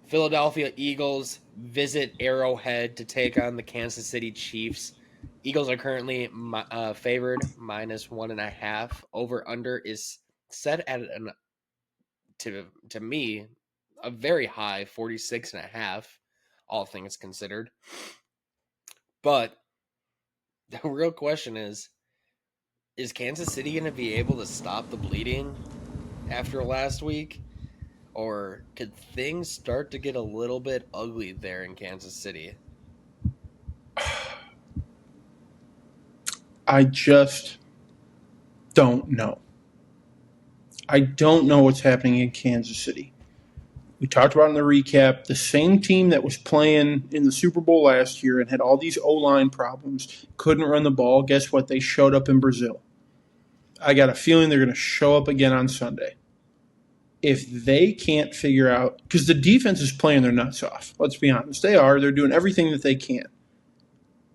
Philadelphia Eagles visit Arrowhead to take on the Kansas City Chiefs. Eagles are currently favored -1.5. Over under is set at to me a very high 46.5, all things considered. But the real question is Kansas City going to be able to stop the bleeding after last week? Or could things start to get a little bit ugly there in Kansas City? I just don't know. I don't know what's happening in Kansas City. We talked about in the recap, the same team that was playing in the Super Bowl last year and had all these O-line problems, couldn't run the ball. Guess what? They showed up in Brazil. I got a feeling they're going to show up again on Sunday. If they can't figure out – because the defense is playing their nuts off. Let's be honest. They are. They're doing everything that they can.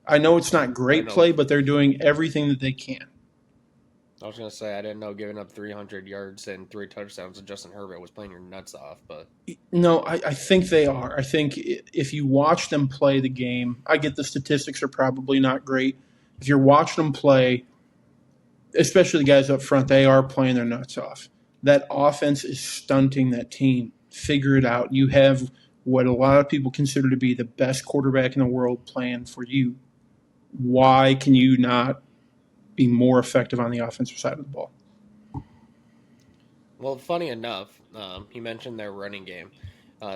I know it's not great play, but they're doing everything that they can. I was going to say, I didn't know giving up 300 yards and 3 touchdowns to Justin Herbert was playing your nuts off. But no, I think they are. I think if you watch them play the game, I get the statistics are probably not great. If you're watching them play, especially the guys up front, they are playing their nuts off. That offense is stunting that team. Figure it out. You have what a lot of people consider to be the best quarterback in the world playing for you, why can you not be more effective on the offensive side of the ball? Well, funny enough, he mentioned their running game.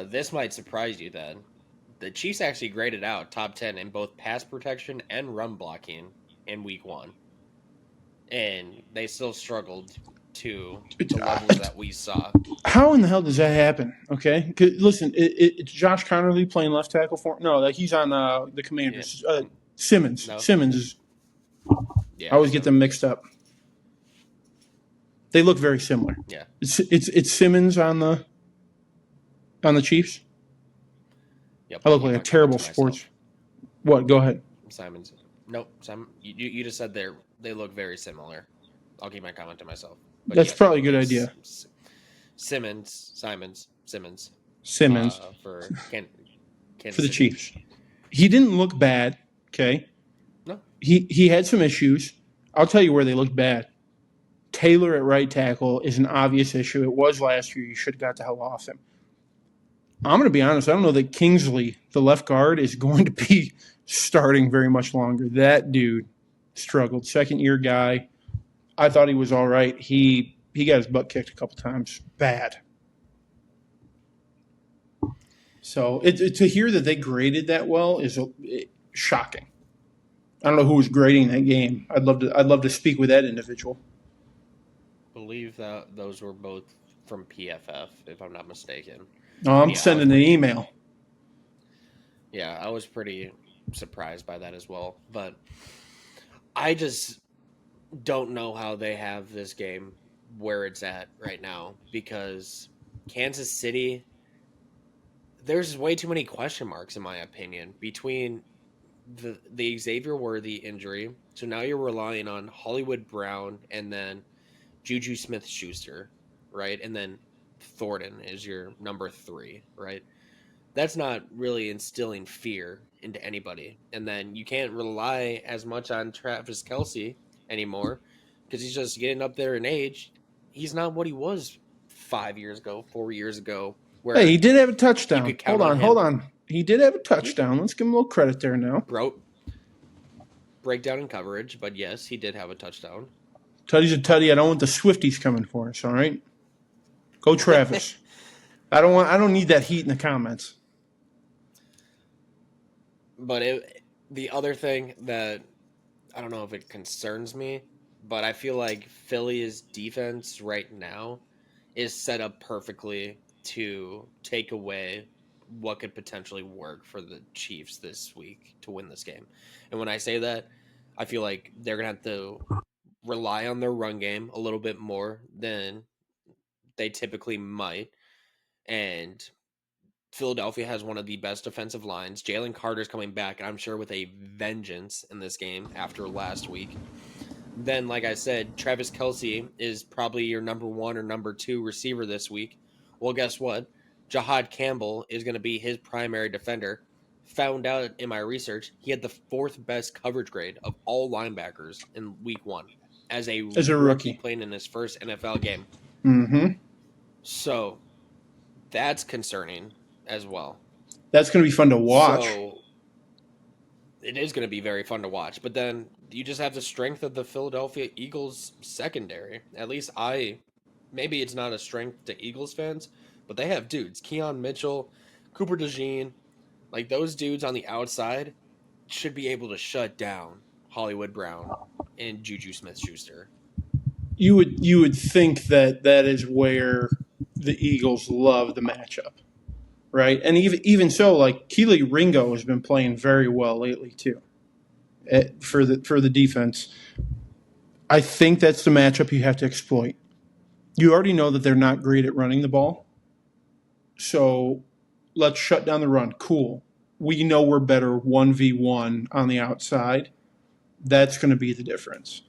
This might surprise you then. The Chiefs actually graded out top 10 in both pass protection and run blocking in week one. And they still struggled to the levels that we saw. How in the hell does that happen? Okay, listen, it's Josh Connerly playing left tackle for no, he's on the Commanders. Yeah. Simmons, No? Simmons is. Yeah, I always get them mixed up. They look very similar. Yeah. It's Simmons on the Chiefs. Yep. I look like a terrible sports. What? Go ahead. Simon's. Nope. You just said they look very similar. I'll keep my comment to myself. But That's probably a good idea. Simmons. For for the Chiefs. He didn't look bad. Okay. No. He had some issues. I'll tell you where they looked bad. Taylor at right tackle is an obvious issue. It was last year. You should have got the hell off him. I'm going to be honest. I don't know that Kingsley, the left guard, is going to be starting very much longer. That dude struggled. Second-year guy. I thought he was all right. He got his butt kicked a couple times. Bad. So to hear that they graded that well is shocking. I don't know who was grading that game. I'd love to speak with that individual. I believe that those were both from PFF, if I'm not mistaken. No, I'm sending an email. Yeah, I was pretty surprised by that as well. But I just don't know how they have this game where it's at right now, because Kansas City, there's way too many question marks, in my opinion, between the Xavier Worthy injury. So now you're relying on Hollywood Brown and then Juju Smith-Schuster, right? And then Thornton is your number 3, right? That's not really instilling fear into anybody. And then you can't rely as much on Travis Kelce anymore because he's just getting up there in age. He's not what he was 5 years ago, 4 years ago. Where he did have a touchdown. Hold on. He did have a touchdown. Let's give him a little credit there now. Breakdown in coverage, but yes, he did have a touchdown. Tutty's a tutty. I don't want the Swifties coming for us, all right? Go Travis. I don't need that heat in the comments. But the other thing that I don't know if it concerns me, but I feel like Philly's defense right now is set up perfectly to take away what could potentially work for the Chiefs this week to win this game. And when I say that, I feel like they're going to have to rely on their run game a little bit more than they typically might. And Philadelphia has one of the best defensive lines. Jalen Carter's coming back, I'm sure, with a vengeance in this game after last week. Then, like I said, Travis Kelce is probably your number 1 or number 2 receiver this week. Well, guess what? Jahad Campbell is going to be his primary defender. Found out in my research, he had the 4th best coverage grade of all linebackers in week 1 as a rookie playing in his first NFL game. Mm-hmm. So that's concerning as well. That's going to be fun to watch. So it is going to be very fun to watch. But then you just have the strength of the Philadelphia Eagles secondary. At least maybe it's not a strength to Eagles fans, but they have dudes. Keon Mitchell, Cooper DeJean, like those dudes on the outside should be able to shut down Hollywood Brown and Juju Smith-Schuster. You would think that is where the Eagles love the matchup, right? And even so, like Keely Ringo has been playing very well lately too, for the defense. I think that's the matchup you have to exploit. You already know that they're not great at running the ball, so let's shut down the run. Cool. We know we're better 1v1 on the outside. That's going to be the difference.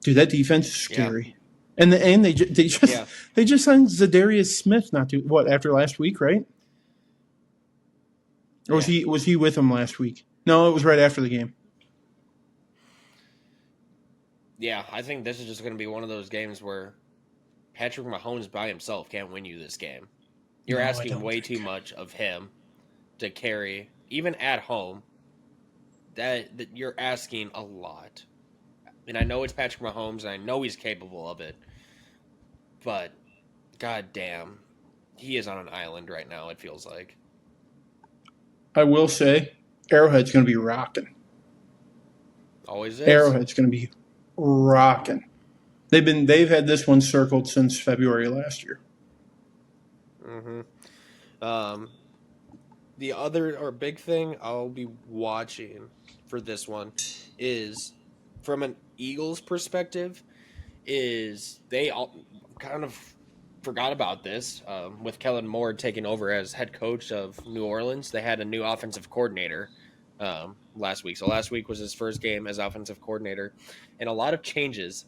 Dude, that defense is scary. Yeah. And they just signed Zadarius Smith after last week, right? Or was he with them last week? No, it was right after the game. Yeah, I think this is just going to be one of those games where Patrick Mahomes by himself can't win you this game. You're No, I asking don't way think. too much of him to carry, even at home. That you're asking a lot. And I know it's Patrick Mahomes, and I know he's capable of it, but god damn, he is on an island right now, it feels like. I will say, Arrowhead's going to be rocking. Always is. Arrowhead's going to be rocking. They've had this one circled since February last year. Mm-hmm. The other or big thing I'll be watching for this one is from an Eagles perspective is they all kind of forgot about this with Kellen Moore taking over as head coach of New Orleans. They had a new offensive coordinator last week. So last week was his first game as offensive coordinator, and a lot of changes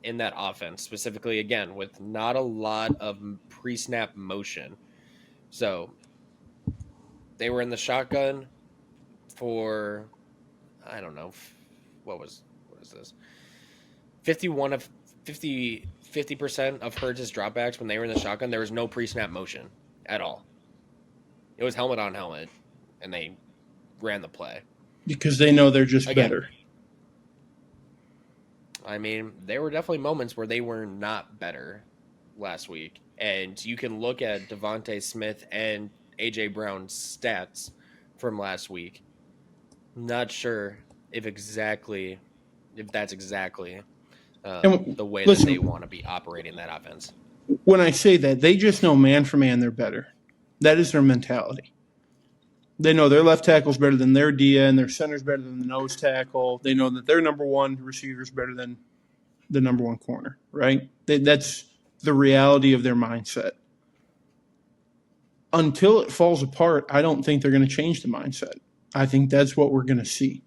in that offense, specifically again with not a lot of pre-snap motion. So they were in the shotgun for I don't know what is this 51 of 50% of Hurts' dropbacks when they were in the shotgun. There was no pre-snap motion at all. It was helmet on helmet, and they ran the play Because they know they're just again. better. I mean, there were definitely moments where they were not better last week, and you can look at Devontae Smith and AJ Brown's stats from last week. Not sure if that's exactly And the way that listen, they want to be operating that offense. when I say that, they just know man for man they're better. That is their mentality. They know their left tackle's better than their DN, and their center's better than the nose tackle. They know that their number one receiver's better than the number one corner, right? That's the reality of their mindset. Until it falls apart, I don't think they're going to change the mindset. I think that's what we're going to see.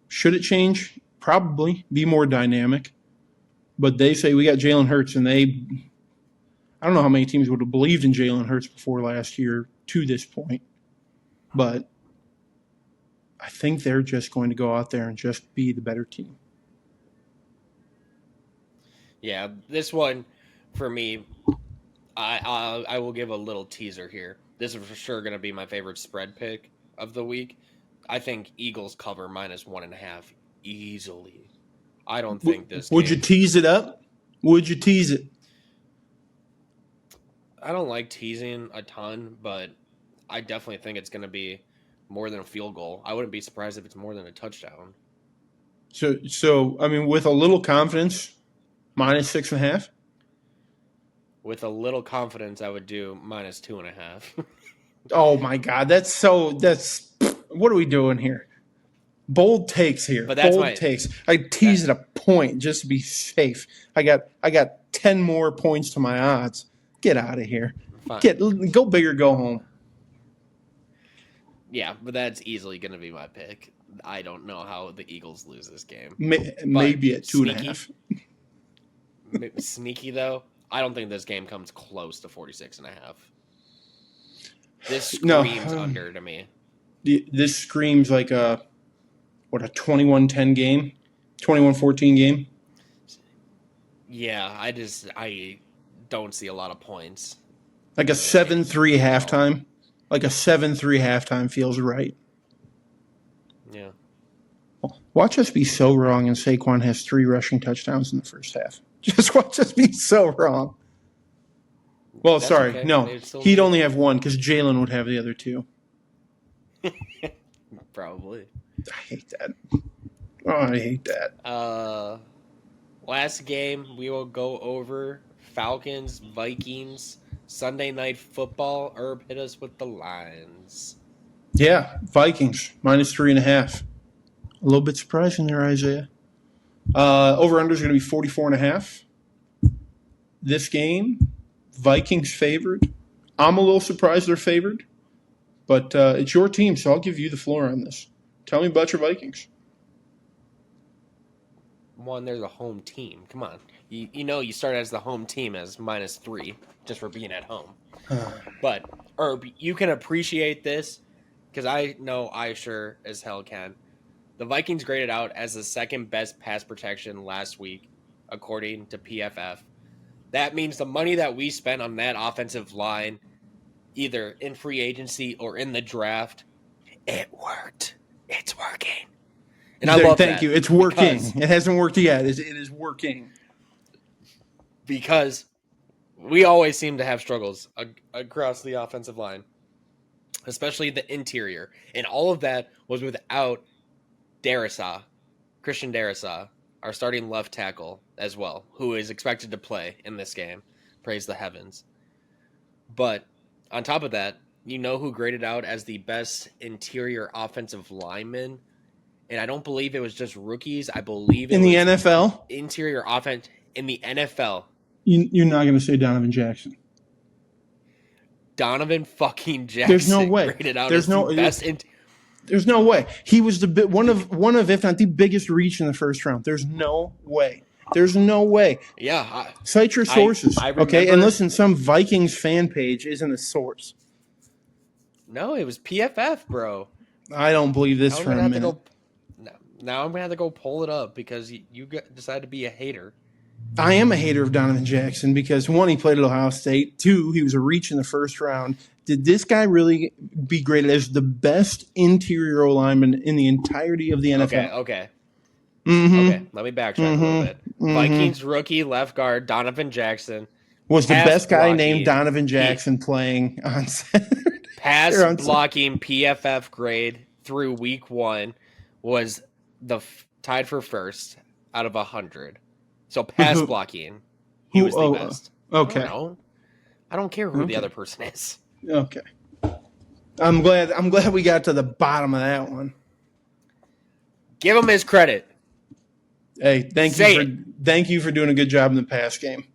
Should it change? Probably. Be more dynamic. But they say we got Jalen Hurts, and I don't know how many teams would have believed in Jalen Hurts before last year to this point. But I think they're just going to go out there and just be the better team. Yeah, this one for me, I will give a little teaser here. This is for sure going to be my favorite spread pick of the week. I think Eagles cover -1.5 easily. I don't think this Would you game. tease it up? Would you tease it? I don't like teasing a ton, but I definitely think it's going to be more than a field goal. I wouldn't be surprised if it's more than a touchdown. So I mean, with a little confidence, -6.5. With a little confidence, I would do -2.5. Oh my God, that's what are we doing here? Bold takes here. But that's Bold takes. I tease it a point just to be safe. I got 10 more points to my odds. Get out of here. Fine. Go big or go home. Yeah, but that's easily going to be my pick. I don't know how the Eagles lose this game. Maybe at 2.5. Sneaky though, I don't think this game comes close to 46.5. This screams under to me. This screams like a 21-10 game, 21-14 game. Yeah, I don't see a lot of points. Like a 7-3 halftime. Like a 7-3 halftime feels right. Yeah. Watch us be so wrong, and Saquon has 3 rushing touchdowns in the first half. Just watch us be so wrong. Well, That's sorry, okay. no. He'd only have 1 because Jalen would have the other 2. Probably. I hate that. Oh, I hate that. Last game we will go over Falcons, Vikings, Sunday Night Football. Herb, hit us with the lines. Yeah, Vikings, -3.5. A little bit surprising there, Isaiah. Over-under is going to be 44.5. This game, Vikings favored. I'm a little surprised they're favored, but it's your team, so I'll give you the floor on this. Tell me about your Vikings. One, they're the home team. Come on. You start as the home team as -3 just for being at home. But, Herb, you can appreciate this because I know I sure as hell can. The Vikings graded out as the second best pass protection last week, according to PFF. That means the money that we spent on that offensive line, either in free agency or in the draft, it worked. It's working. And I love that. Thank you. It's working. It hasn't worked yet. It is working. Because we always seem to have struggles across the offensive line, especially the interior. And all of that was without Christian Darrisaw, our starting left tackle as well, who is expected to play in this game. Praise the heavens. But on top of that, you know who graded out as the best interior offensive lineman? And I don't believe it was just rookies. I believe it in was the NFL? Interior offense in the NFL. You're not going to say Donovan Jackson. Donovan fucking Jackson. There's no way. Graded out as the best. There's no way. He was one of if not the biggest reach in the first round. There's no way. There's no way. Yeah. Cite your sources. I remember, okay, and listen, some Vikings fan page isn't a source. No, it was PFF, bro. I don't believe this for a minute. Now I'm going to have to go pull it up because you decided to be a hater. I am a hater of Donovan Jackson because, one, he played at Ohio State. Two, he was a reach in the first round. Did this guy really be graded as the best interior lineman in the entirety of the NFL? Okay. Mm-hmm. Okay, let me backtrack a little bit. Mm-hmm. Vikings rookie left guard Donovan Jackson was the best guy named Donovan Jackson playing on Saturday. Pass blocking PFF grade through week 1 was tied for first out of 100. So pass blocking, he was the best. Okay. I don't care who the other person is. Okay. I'm glad we got to the bottom of that one. Give him his credit. Hey, thank you for doing a good job in the pass game.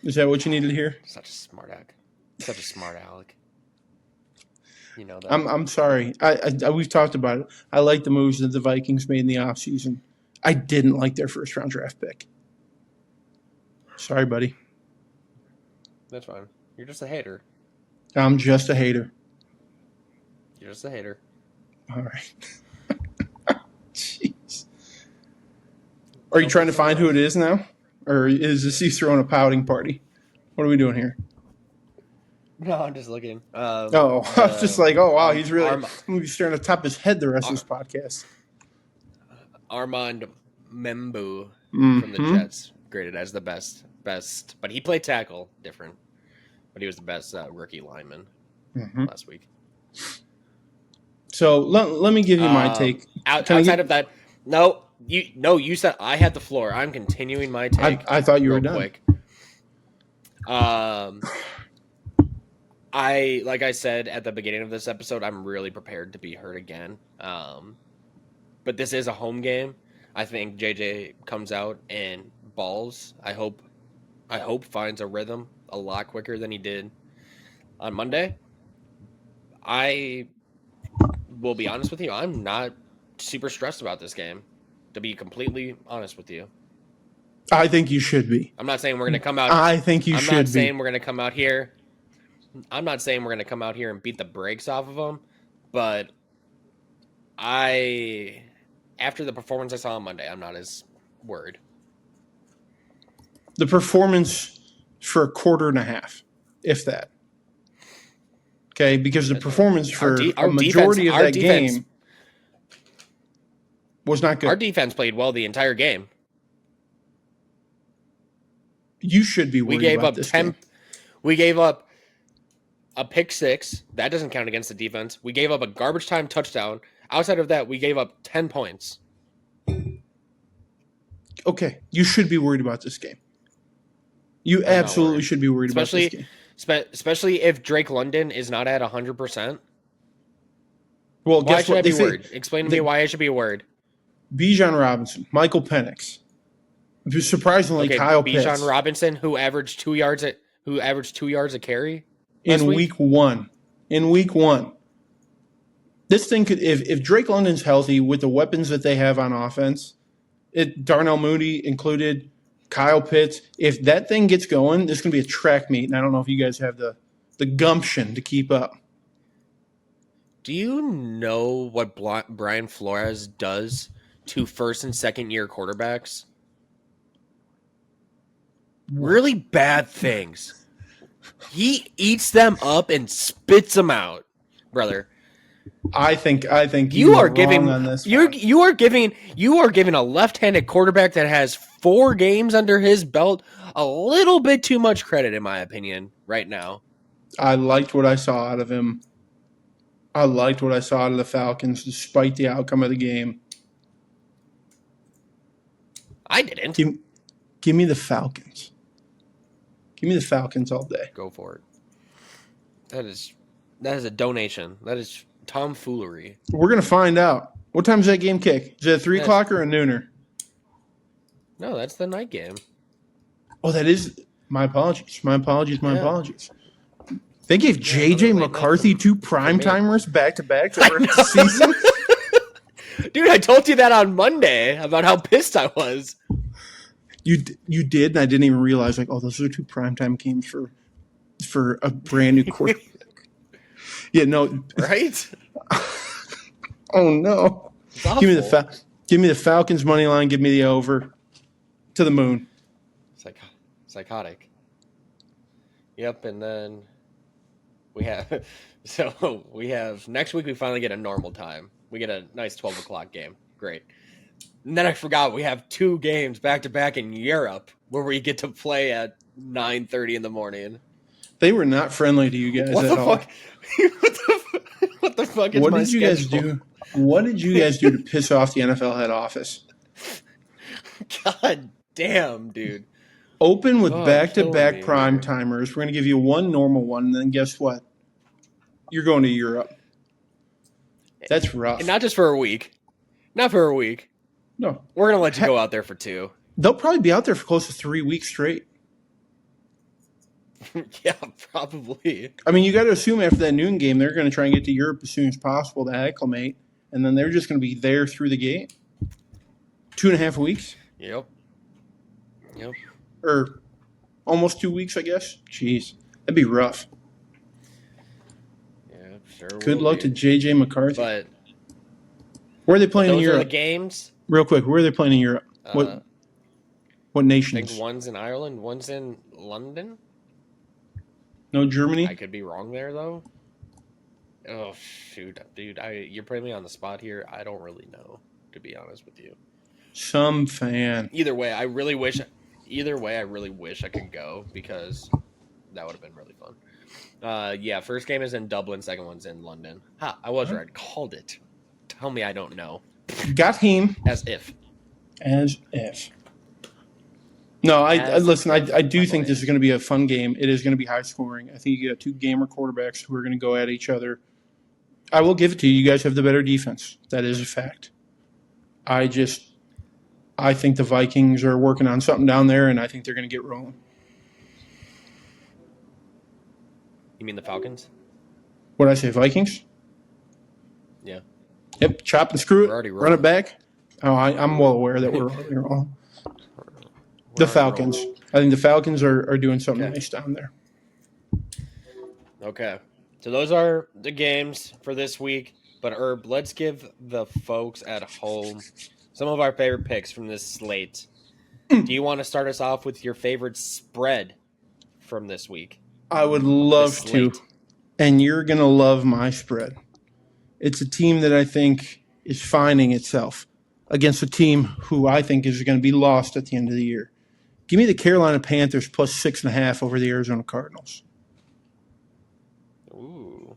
Is that what you needed to hear? Such a smart aleck. You know that. I'm sorry. I we've talked about it. I like the moves that the Vikings made in the offseason. I didn't like their first round draft pick. Sorry, buddy. That's fine. You're just a hater. I'm just a hater. You're just a hater. All right. Jeez. Are you trying to find who it is now? Or is he throwing a pouting party? What are we doing here? No, I'm just looking. I was just like, oh, wow, he's really going to be staring atop his head the rest of this podcast. Armand Membu from the Jets, graded as the best, but he played tackle, different, but he was the best rookie lineman last week. So let me give you my take. Outside of that, you said I had the floor. I'm continuing my take. I thought you were done. Quick. Like I said at the beginning of this episode, I'm really prepared to be hurt again. But this is a home game. I think JJ comes out and balls. I hope finds a rhythm a lot quicker than he did on Monday. I will be honest with you. I'm not super stressed about this game, to be completely honest with you. I think you should be. I'm not saying we're going to come out. I think you should be. I'm not saying we're going to come out here. I'm not saying we're going to come out here and beat the brakes off of them, but after the performance I saw on Monday, I'm not as worried. The performance for a quarter and a half, if that. Okay, because the performance for a majority of that game was not good. Our defense played well the entire game. You should be worried about this game. We gave up a pick six. That doesn't count against the defense. We gave up a garbage time touchdown. Outside of that, we gave up 10 points. Okay, you should be worried about this game. You absolutely should be worried about this game. Especially if Drake London is not at 100%. Well, why should I be worried? Explain to me why I should be worried. Bijan Robinson, Michael Penix. Surprisingly, Kyle Pitts. Bijan Robinson, who averaged 2 yards a carry in week one. In week one. This thing could, if Drake London's healthy with the weapons that they have on offense, Darnell Mooney included, Kyle Pitts, if that thing gets going, this is going to be a track meet, and I don't know if you guys have the gumption to keep up. Do you know what Brian Flores does to first and second year quarterbacks? really bad things. He eats them up and spits them out, brother. I think You are wrong giving on this. you are giving a left-handed quarterback that has 4 games under his belt a little bit too much credit, in my opinion, right now. I liked what I saw out of him. I liked what I saw out of the Falcons, despite the outcome of the game. I didn't. Give me the Falcons. Give me the Falcons all day. Go for it. That is a donation. That is tomfoolery. We're gonna find out. What time does that game kick? Is it a 3 o'clock or a nooner? No, that's the night game. Oh, that is. My apologies. My apologies. They gave JJ McCarthy 2 prime-timers back-to-back to run the season? Dude, I told you that on Monday about how pissed I was. You did, and I didn't even realize, like, oh, those are 2 primetime games for a brand new quarterback. Yeah, no. Right? Oh, no. Give me the Falcons money line. Give me the over. To the moon. Psychotic. Yep, and then we have next week we finally get a normal time. We get a nice 12 o'clock game. Great. And then I forgot we have 2 games back to back in Europe where we get to play at 9:30 in the morning. They were not friendly to you guys at all. What the fuck is my schedule? Guys do? What did you guys do to piss off the NFL head office? God damn, dude. Open with back-to-back prime timers. We're going to give you 1 normal one, and then guess what? You're going to Europe. That's rough. And not just for a week. Not for a week. No. We're going to let you go out there for 2. They'll probably be out there for close to 3 weeks straight. Yeah, probably. I mean, you got to assume after that noon game, they're going to try and get to Europe as soon as possible to acclimate, and then they're just going to be there through the game. 2.5 weeks? Yep. Or almost 2 weeks, I guess. Jeez. That'd be rough. Yeah, sure. Good luck to JJ McCarthy. But where are they playing in Europe? Those are the games. Real quick, where are they playing in Europe? What nations? I think one's in Ireland, one's in London. No Germany? I could be wrong there, though. Oh, shoot. Dude, you're putting me on the spot here. I don't really know, to be honest with you. Some fan. Either way, I really wish I could go because that would have been really fun. Yeah, first game is in Dublin, second one's in London. I was right. Called it. Tell me I don't know. Got him. As if. No, I listen, I do think this is going to be a fun game. It is going to be high scoring. I think you got 2 gamer quarterbacks who are going to go at each other. I will give it to you. You guys have the better defense. That is a fact. I think the Vikings are working on something down there, and I think they're going to get rolling. You mean the Falcons? What did I say, Vikings? Yeah. Yep, chop and screw it, run it back. Oh, I'm well aware that we're already wrong. The Falcons. I think the Falcons are doing something nice down there. Okay. So those are the games for this week. But, Herb, let's give the folks at home some of our favorite picks from this slate. Do you want to start us off with your favorite spread from this week? I would love to. And you're going to love my spread. It's a team that I think is finding itself against a team who I think is going to be lost at the end of the year. Give me the Carolina Panthers plus 6.5 over the Arizona Cardinals. Ooh.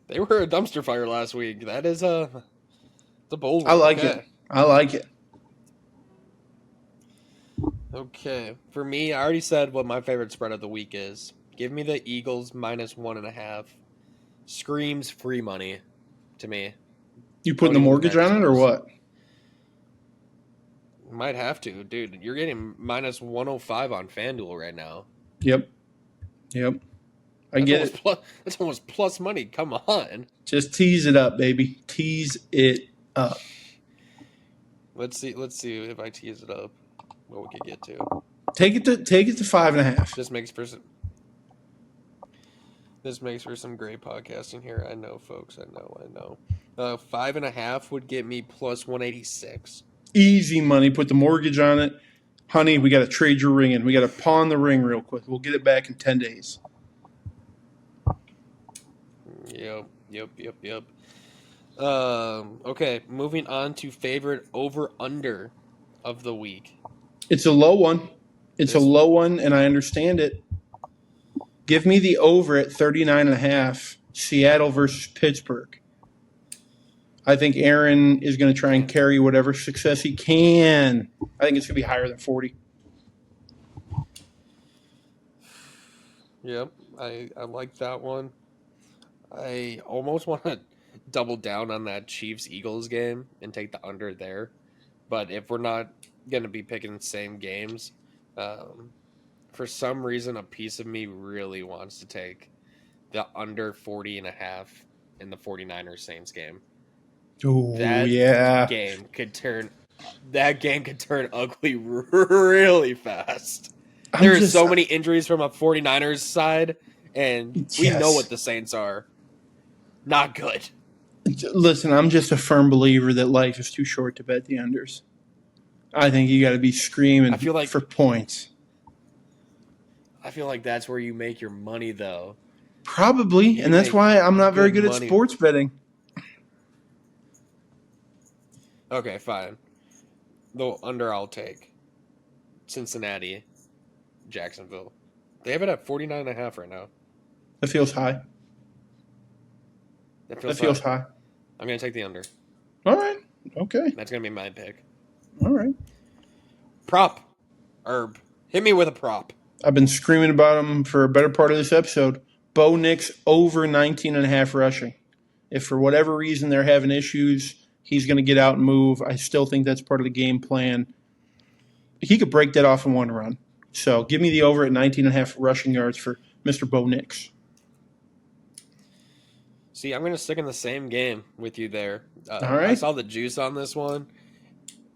They were a dumpster fire last week. That is a bold one. I like it. I like it. Okay. For me, I already said what my favorite spread of the week is. Give me the Eagles minus 1.5. Screams free money to me. You putting the mortgage on it or what? Might have to, dude. You're getting minus 105 on FanDuel right now. Yep. I get it. That's almost plus money. Come on. Just tease it up, baby. Tease it up. Let's see if I tease it up what we could get to. Take it to 5.5. This makes for some great podcasting here. I know, folks. I know. 5.5 would get me plus 186. Easy money. Put the mortgage on it. honey, we got to trade your ring in. We got to pawn the ring real quick. We'll get it back in 10 days. Yep. Okay, moving on to favorite over-under of the week. It's a low one. It's a low one, and I understand it. Give me the over at 39.5, Seattle versus Pittsburgh. I think Aaron is going to try and carry whatever success he can. I think it's going to be higher than 40. Yep, I like that one. I almost want to double down on that Chiefs-Eagles game and take the under there. But if we're not going to be picking the same games, for some reason, a piece of me really wants to take the under 40.5 in the 49ers Saints game. Oh, That game could turn ugly really fast. There are so many injuries from a 49ers side, and we know what the Saints are. Not good. Listen, I'm just a firm believer that life is too short to bet the unders. I think you got to be screaming for points. I feel like that's where you make your money, though. Probably, and that's why I'm not very good at sports betting. Okay, fine. The under I'll take. Cincinnati, Jacksonville. They have it at 49.5 right now. That feels high. That feels high. I'm going to take the under. All right. Okay. That's going to be my pick. All right. Prop. Herb. Hit me with a prop. I've been screaming about him for a better part of this episode. Bo Nix over 19.5 rushing. If for whatever reason they're having issues, he's going to get out and move. I still think that's part of the game plan. He could break that off in one run. So give me the over at 19.5 rushing yards for Mr. Bo Nix. See, I'm going to stick in the same game with you there. All right. I saw the juice on this one.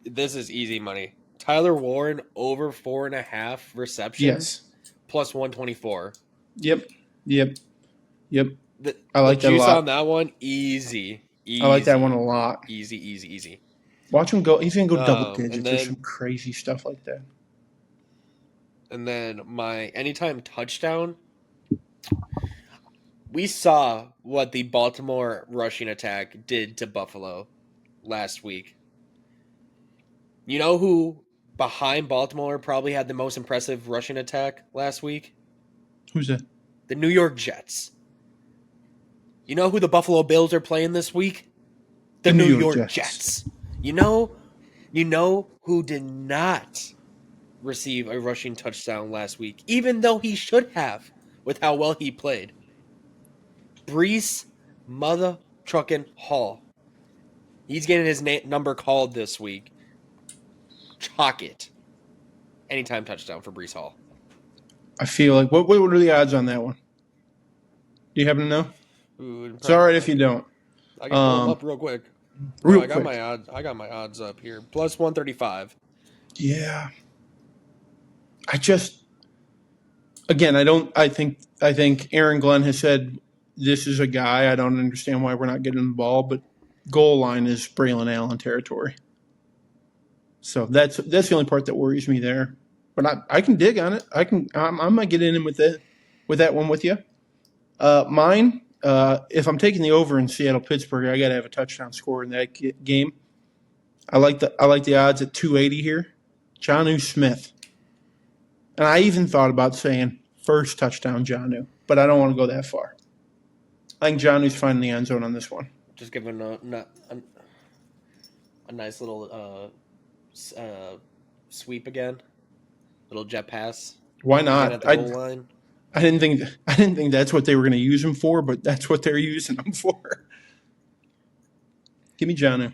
This is easy money. Tyler Warren over 4.5 receptions. Yes. Plus 124. Yep. I like that a lot. Juice on that one, easy. I like that one a lot. Easy. Watch him go. He's going to go double digits or some crazy stuff like that. And then my anytime touchdown. We saw what the Baltimore rushing attack did to Buffalo last week. You know who behind Baltimore probably had the most impressive rushing attack last week? Who's that? The New York Jets. You know who the Buffalo Bills are playing this week? The New York Jets. You know who did not receive a rushing touchdown last week, even though he should have with how well he played? Breece Mother Truckin' Hall. He's getting his number called this week. Chalk it. Anytime touchdown for Breece Hall. I feel like what are the odds on that one? Do you happen to know? It's all right if you don't. I can pull them up real quick. I got my odds up here. Plus 135. Yeah. I think Aaron Glenn has said this is a guy. I don't understand why we're not getting the ball, but goal line is Braylon Allen territory. So that's the only part that worries me there. But I can dig on it. I might get in with that one with you. Mine, if I'm taking the over in Seattle-Pittsburgh, I got to have a touchdown score in that game. I like the odds at 280 here. Jonnu Smith. And I even thought about saying first touchdown Jonnu, but I don't want to go that far. I think Jonnu's finding the end zone on this one. Just giving a nice little sweep again, little jet pass. Why not? At the goal line. I didn't think that's what they were going to use him for, but that's what they're using him for. Give me Jonnu.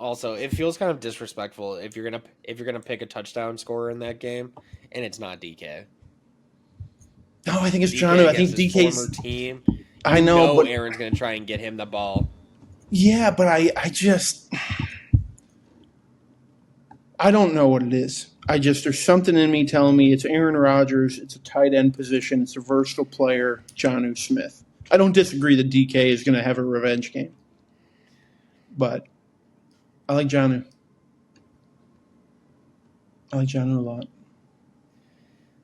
Also, it feels kind of disrespectful if you're gonna pick a touchdown scorer in that game, and it's not DK. No, I think it's Jonnu. I think DK's former team. I know, but Aaron's gonna try and get him the ball. Yeah, but I don't know what it is. There's something in me telling me it's Aaron Rodgers, it's a tight end position, it's a versatile player, Jonnu Smith. I don't disagree that DK is going to have a revenge game, but I like Jonnu. I like Jonnu a lot.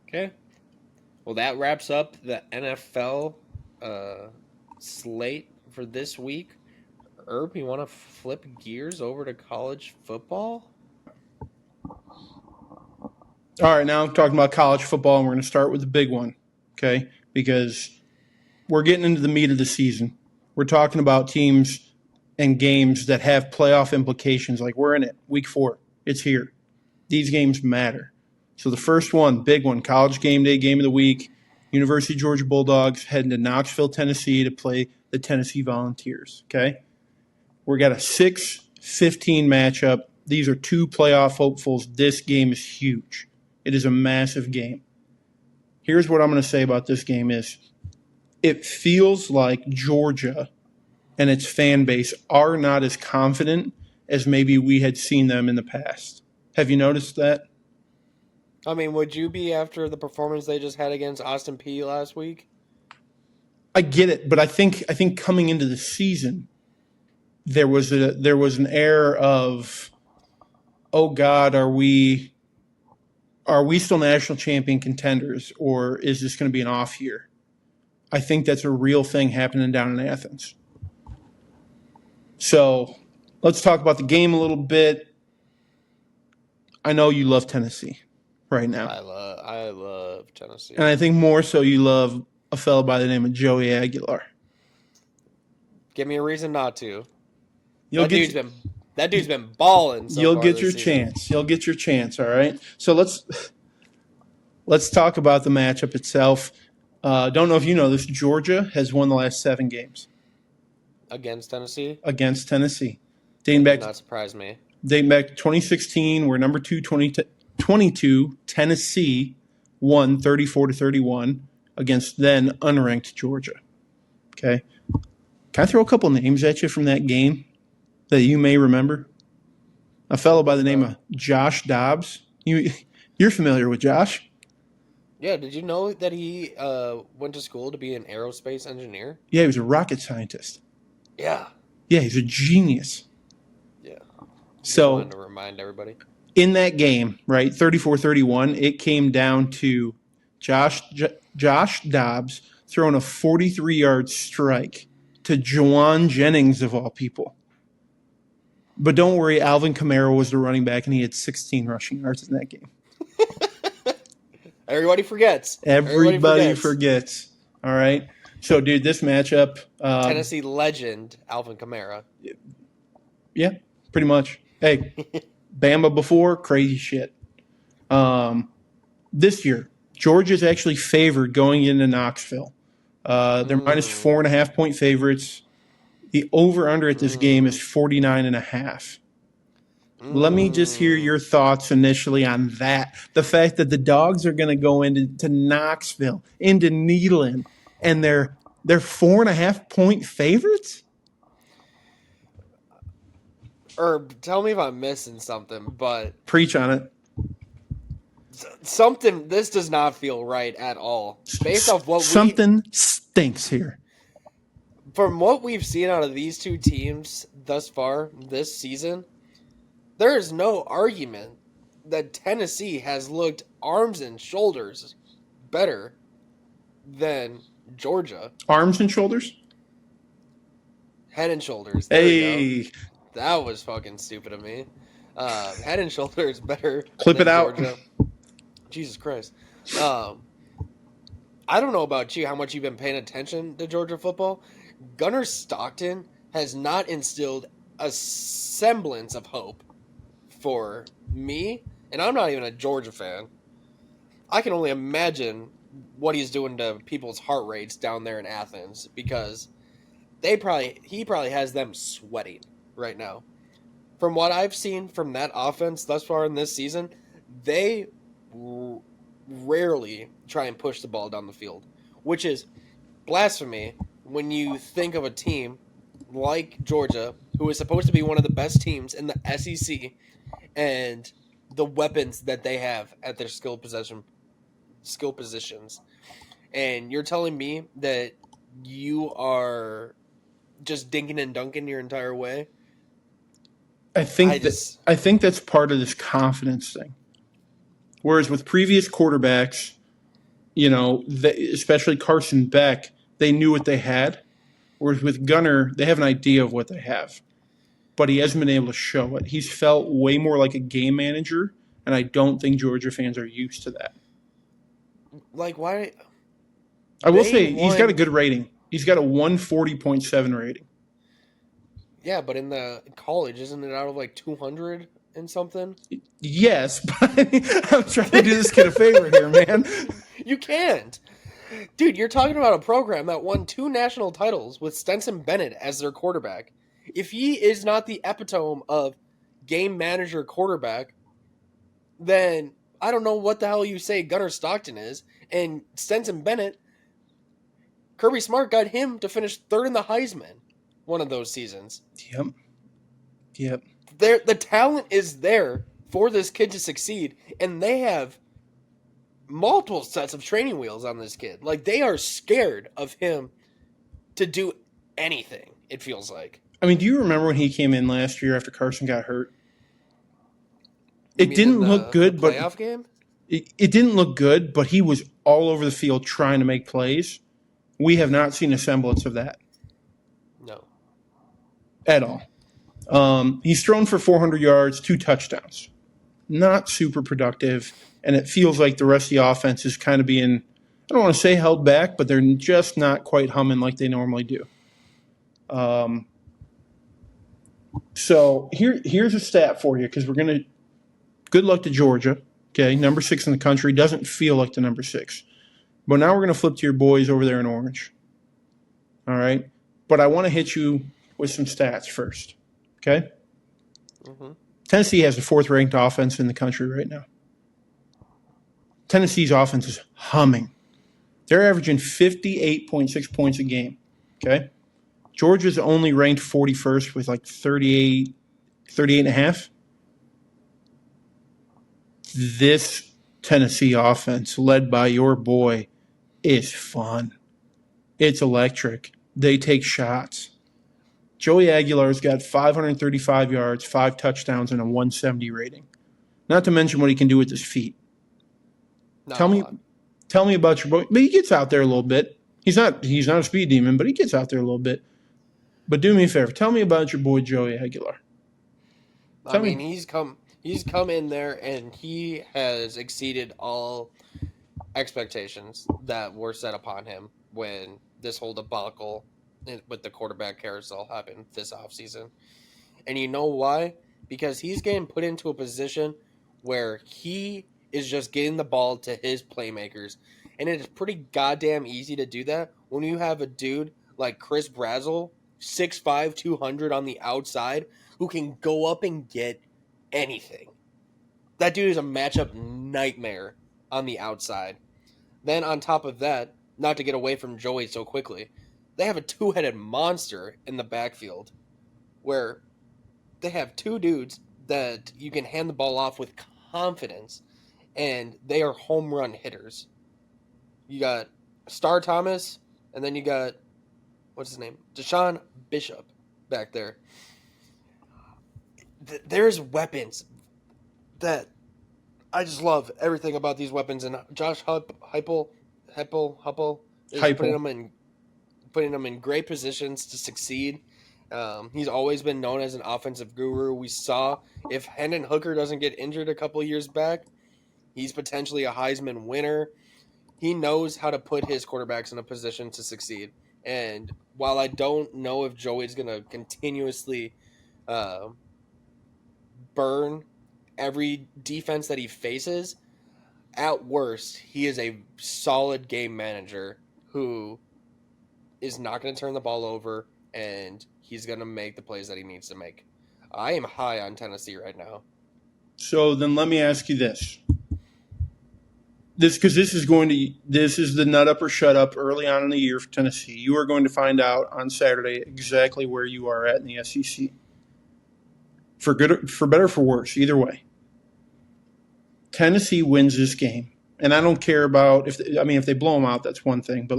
Okay. Well, that wraps up the NFL slate for this week. Herb, you want to flip gears over to college football? All right, now I'm talking about college football, and we're going to start with the big one, okay? Because we're getting into the meat of the season. We're talking about teams and games that have playoff implications. Like we're in it, week 4. It's here. These games matter. So the first one, big one, college game day, game of the week. University of Georgia Bulldogs heading to Knoxville, Tennessee to play the Tennessee Volunteers, okay? We got a 6-15 matchup. These are 2 playoff hopefuls. This game is huge. It is a massive game. Here's what I'm going to say about this game is it feels like Georgia and its fan base are not as confident as maybe we had seen them in the past. Have you noticed that? I mean, would you be after the performance they just had against Austin Peay last week? I get it, but I think coming into the season, there was an air of, oh God, are we still national champion contenders, or is this going to be an off year? I think that's a real thing happening down in Athens. So let's talk about the game a little bit. I know you love Tennessee right now. I love Tennessee. And I think more so you love a fellow by the name of Joey Aguilar. Give me a reason not to. That dude's been balling. You'll get your chance. You'll get your chance, all right? So let's talk about the matchup itself. Don't know if you know this. Georgia has won the last 7 games. Against Tennessee? Against Tennessee. Dating back, not surprise me. Dating back to 2016, we're number 2, 22. Tennessee won 34-31 against then unranked Georgia. Okay? Can I throw a couple names at you from that game that you may remember? A fellow by the name of Josh Dobbs. You're familiar with Josh? Yeah, did you know that he went to school to be an aerospace engineer? Yeah, he was a rocket scientist. Yeah. Yeah, he's a genius. Yeah. So, wanted to remind everybody. In that game, right, 34-31, it came down to Josh Dobbs throwing a 43-yard strike to Juwan Jennings, of all people. But don't worry, Alvin Kamara was the running back, and he had 16 rushing yards in that game. Everybody forgets. Everybody forgets. All right? So, dude, this matchup... Tennessee legend, Alvin Kamara. Yeah, pretty much. Hey, Bama before, crazy shit. This year, Georgia's actually favored going into Knoxville. They're minus 4.5-point favorites. The over-under at this game is 49.5. Let me just hear your thoughts initially on that. The fact that the Dogs are going to go into Knoxville, into Neyland, and they're 4.5-point favorites? Herb, tell me if I'm missing something, but... Preach on it. This does not feel right at all. Based off what Something stinks here. From what we've seen out of these 2 teams thus far this season, there is no argument that Tennessee has looked arms and shoulders better than Georgia. Arms and shoulders? Head and shoulders. There we go. That was fucking stupid of me. Head and shoulders better Clip than it out. Georgia. Jesus Christ. I don't know about you, how much you've been paying attention to Georgia football. Gunnar Stockton has not instilled a semblance of hope for me, and I'm not even a Georgia fan. I can only imagine what he's doing to people's heart rates down there in Athens, because he probably has them sweating right now. From what I've seen from that offense thus far in this season, they rarely try and push the ball down the field, which is blasphemy when you think of a team like Georgia, who is supposed to be one of the best teams in the SEC, and the weapons that they have at their skill positions. And you're telling me that you are just dinking and dunking your entire way? I think that's part of this confidence thing. Whereas with previous quarterbacks, especially Carson Beck, they knew what they had. Whereas with Gunner, they have an idea of what they have, but he hasn't been able to show it. He's felt way more like a game manager, and I don't think Georgia fans are used to that. Like, why? I will say he's got a good rating. He's got a 140.7 rating. Yeah, but in the college, isn't it out of like 200 and something? Yes, but I'm trying to do this kid a favor here, man. You can't. Dude, you're talking about a program that won 2 national titles with Stetson Bennett as their quarterback. If he is not the epitome of game manager quarterback, then I don't know what the hell you say Gunnar Stockton is. And Stetson Bennett, Kirby Smart got him to finish 3rd in the Heisman one of those seasons. Yep. The talent is there for this kid to succeed, and they have multiple sets of training wheels on this kid. Like, they are scared of him to do anything, it feels like. I mean, do you remember when he came in last year after Carson got hurt? It didn't look good, but playoff game? It didn't look good, but he was all over the field trying to make plays. We have not seen a semblance of that. No. At all. He's thrown for 400 yards, 2 touchdowns. Not super productive, and it feels like the rest of the offense is kind of being, I don't want to say held back, but they're just not quite humming like they normally do. So here's a stat for you, because we're going to – good luck to Georgia. Okay, number 6 in the country. Doesn't feel like the number 6. But now we're going to flip to your boys over there in orange. All right? But I want to hit you with some stats first. Okay? Mm-hmm. Tennessee has the 4th-ranked offense in the country right now. Tennessee's offense is humming. They're averaging 58.6 points a game. Okay? Georgia's only ranked 41st with like 38 and a half. This Tennessee offense, led by your boy, is fun. It's electric. They take shots. Joey Aguilar's got 535 yards, 5 touchdowns, and a 170 rating. Not to mention what he can do with his feet. Tell me about your boy. But he gets out there a little bit. He's not a speed demon, but he gets out there a little bit. But do me a favor. Tell me about your boy Joey Aguilar. He's come in there and he has exceeded all expectations that were set upon him when this whole debacle with the quarterback carousel happened this offseason. And you know why? Because he's getting put into a position where he is just getting the ball to his playmakers. And it is pretty goddamn easy to do that when you have a dude like Chris Brazzell, 6'5", 200 on the outside, who can go up and get anything. That dude is a matchup nightmare on the outside. Then on top of that, not to get away from Joey so quickly, they have a 2-headed monster in the backfield where they have 2 dudes that you can hand the ball off with confidence, and they are home run hitters. You got Star Thomas, and then you got, what's his name? Deshaun Bishop back there. There's weapons that I just love everything about these weapons, and Josh Heupel is putting them in great positions to succeed. He's always been known as an offensive guru. We saw if Hendon Hooker doesn't get injured a couple years back, he's potentially a Heisman winner. He knows how to put his quarterbacks in a position to succeed. And while I don't know if Joey's going to continuously burn every defense that he faces, at worst, he is a solid game manager who is not going to turn the ball over, and he's going to make the plays that he needs to make. I am high on Tennessee right now. So then let me ask you this. This is the nut up or shut up early on in the year for Tennessee. You are going to find out on Saturday exactly where you are at in the SEC. For better or for worse, either way. Tennessee wins this game, and I don't care about if they blow them out, that's one thing. But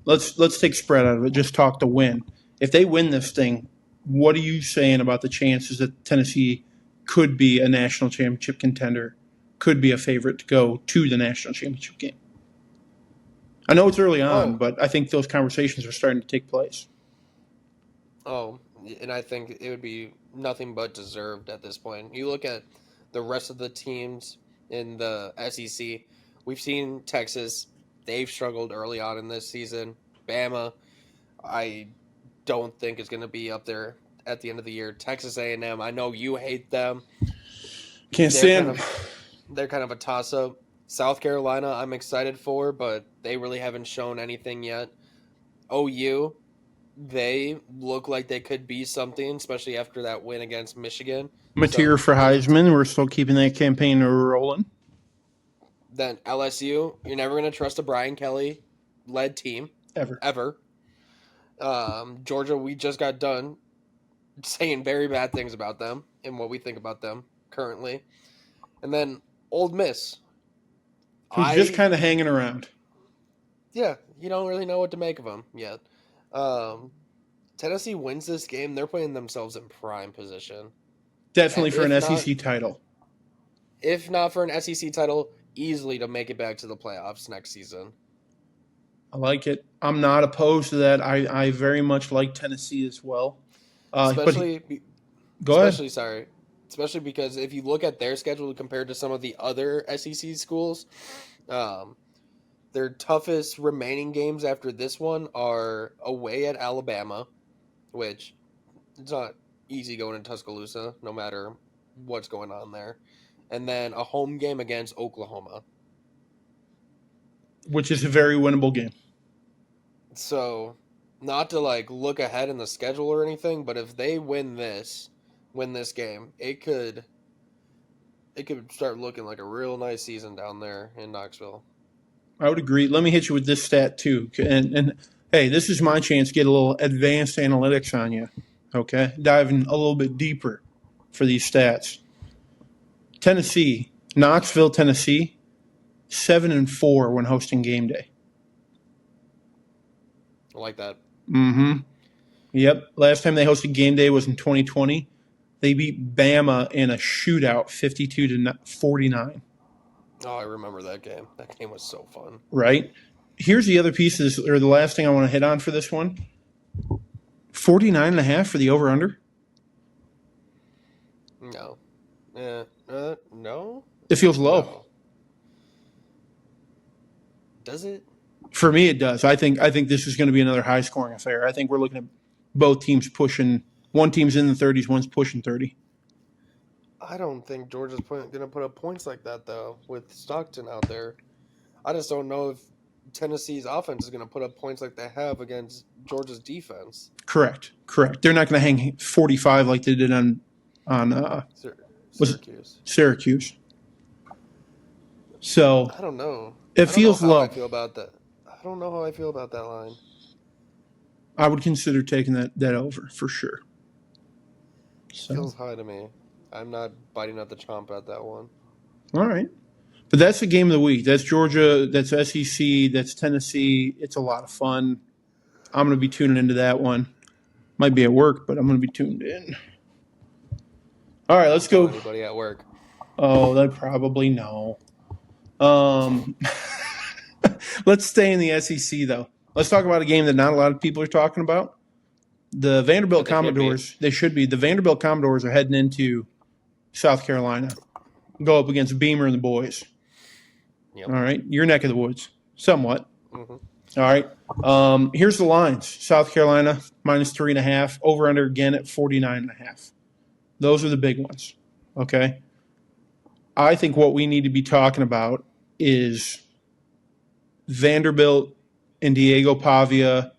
let's take spread out of it. Just talk to win. If they win this thing, what are you saying about the chances that Tennessee could be a national championship contender could be a favorite to go to the national championship game. I know it's early on, but I think those conversations are starting to take place. Oh, and I think it would be nothing but deserved at this point. You look at the rest of the teams in the SEC. We've seen Texas. They've struggled early on in this season. Bama, I don't think is going to be up there at the end of the year. Texas A&M, I know you hate them. Can't stand them. They're kind of a toss-up. South Carolina, I'm excited for, but they really haven't shown anything yet. OU, they look like they could be something, especially after that win against Michigan. Material for Heisman. We're still keeping that campaign rolling. Then LSU, you're never going to trust a Brian Kelly-led team. Ever. Georgia, we just got done saying very bad things about them and what we think about them currently. And then Ole Miss. Who's just kind of hanging around. Yeah, you don't really know what to make of them yet. Tennessee wins this game. They're putting themselves in prime position. Definitely for an SEC title. If not for an SEC title, easily to make it back to the playoffs next season. I like it. I'm not opposed to that. I very much like Tennessee as well. Especially because if you look at their schedule compared to some of the other SEC schools, their toughest remaining games after this one are away at Alabama, which it's not easy going to Tuscaloosa, no matter what's going on there. And then a home game against Oklahoma. Which is a very winnable game. So, not to look ahead in the schedule or anything, but if they win this game, it could start looking like a real nice season down there in Knoxville. I would agree. Let me hit you with this stat too. And hey, this is my chance to get a little advanced analytics on you. Okay? Diving a little bit deeper for these stats. Tennessee, Knoxville, Tennessee, 7-4 when hosting game day. I like that. Mm-hmm. Yep. Last time they hosted game day was in 2020. They beat Bama in a shootout, 52-49. Oh, I remember that game. That game was so fun. Right. Here's the other piece of this, or the last thing I want to hit on for this one. 49.5 for the over-under. No. No? It feels low. No. Does it? For me, it does. I think this is going to be another high-scoring affair. I think we're looking at both teams pushing. One team's in the 30s, one's pushing 30. I don't think Georgia's going to put up points like that, though, with Stockton out there. I just don't know if Tennessee's offense is going to put up points like they have against Georgia's defense. Correct. They're not going to hang 45 like they did on Syracuse. So I don't know. It feels low. I feel about that. I don't know how I feel about that line. I would consider taking that over for sure. So. Feels high to me. I'm not biting at the chomp at that one. All right. But that's the game of the week. That's Georgia. That's SEC. That's Tennessee. It's a lot of fun. I'm going to be tuning into that one. Might be at work, but I'm going to be tuned in. All right, let's go. Anybody at work? Oh, they probably know. Let's stay in the SEC, though. Let's talk about a game that not a lot of people are talking about. The Vanderbilt Commodores, they should be. The Vanderbilt Commodores are heading into South Carolina. Go up against Beamer and the boys. Yep. All right. Your neck of the woods. Somewhat. Mm-hmm. All right. Here's the lines. South Carolina, -3.5. Over-under again at 49.5. Those are the big ones. Okay? I think what we need to be talking about is Vanderbilt and Diego Pavia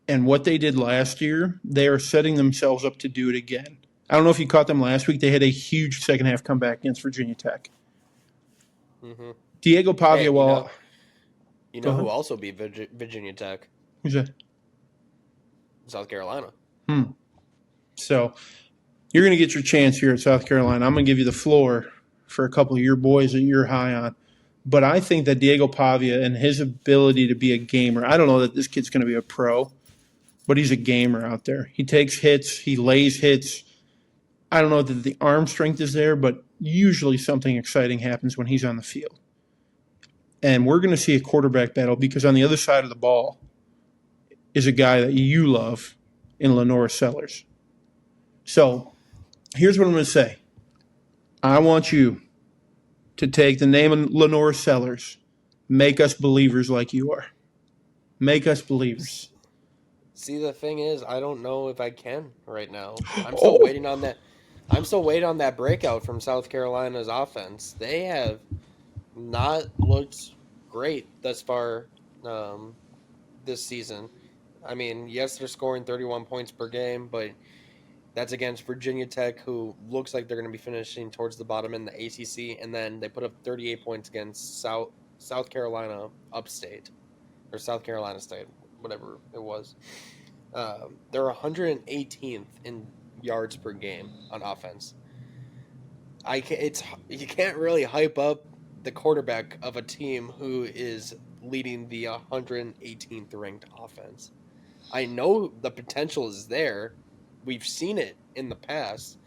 and what they did last year. They are setting themselves up to do it again. I don't know if you caught them last week. They had a huge second-half comeback against Virginia Tech. Mm-hmm. Diego Pavia, you know who also beat Virginia Tech? Who's that? South Carolina. So you're going to get your chance here at South Carolina. I'm going to give you the floor for a couple of your boys that you're high on. But I think that Diego Pavia and his ability to be a gamer, I don't know that this kid's going to be a pro, but he's a gamer out there. He takes hits. He lays hits. I don't know that the arm strength is there, but usually something exciting happens when he's on the field. And we're going to see a quarterback battle because on the other side of the ball is a guy that you love in Lenore Sellers. So here's what I'm going to say. I want you to take the name of Lenore Sellers, make us believers like you are. Make us believers. See, the thing is, I don't know if I can right now. I'm Oh. still waiting on that. I'm still waiting on that breakout from South Carolina's offense. They have not looked great thus far this season. I mean, yes, they're scoring 31 points per game, but that's against Virginia Tech, who looks like they're going to be finishing towards the bottom in the ACC, and then they put up 38 points against South Carolina Upstate, or South Carolina State, whatever it was. They're 118th in yards per game on offense. You can't really hype up the quarterback of a team who is leading the 118th ranked offense. I know the potential is there. We've seen it in the past,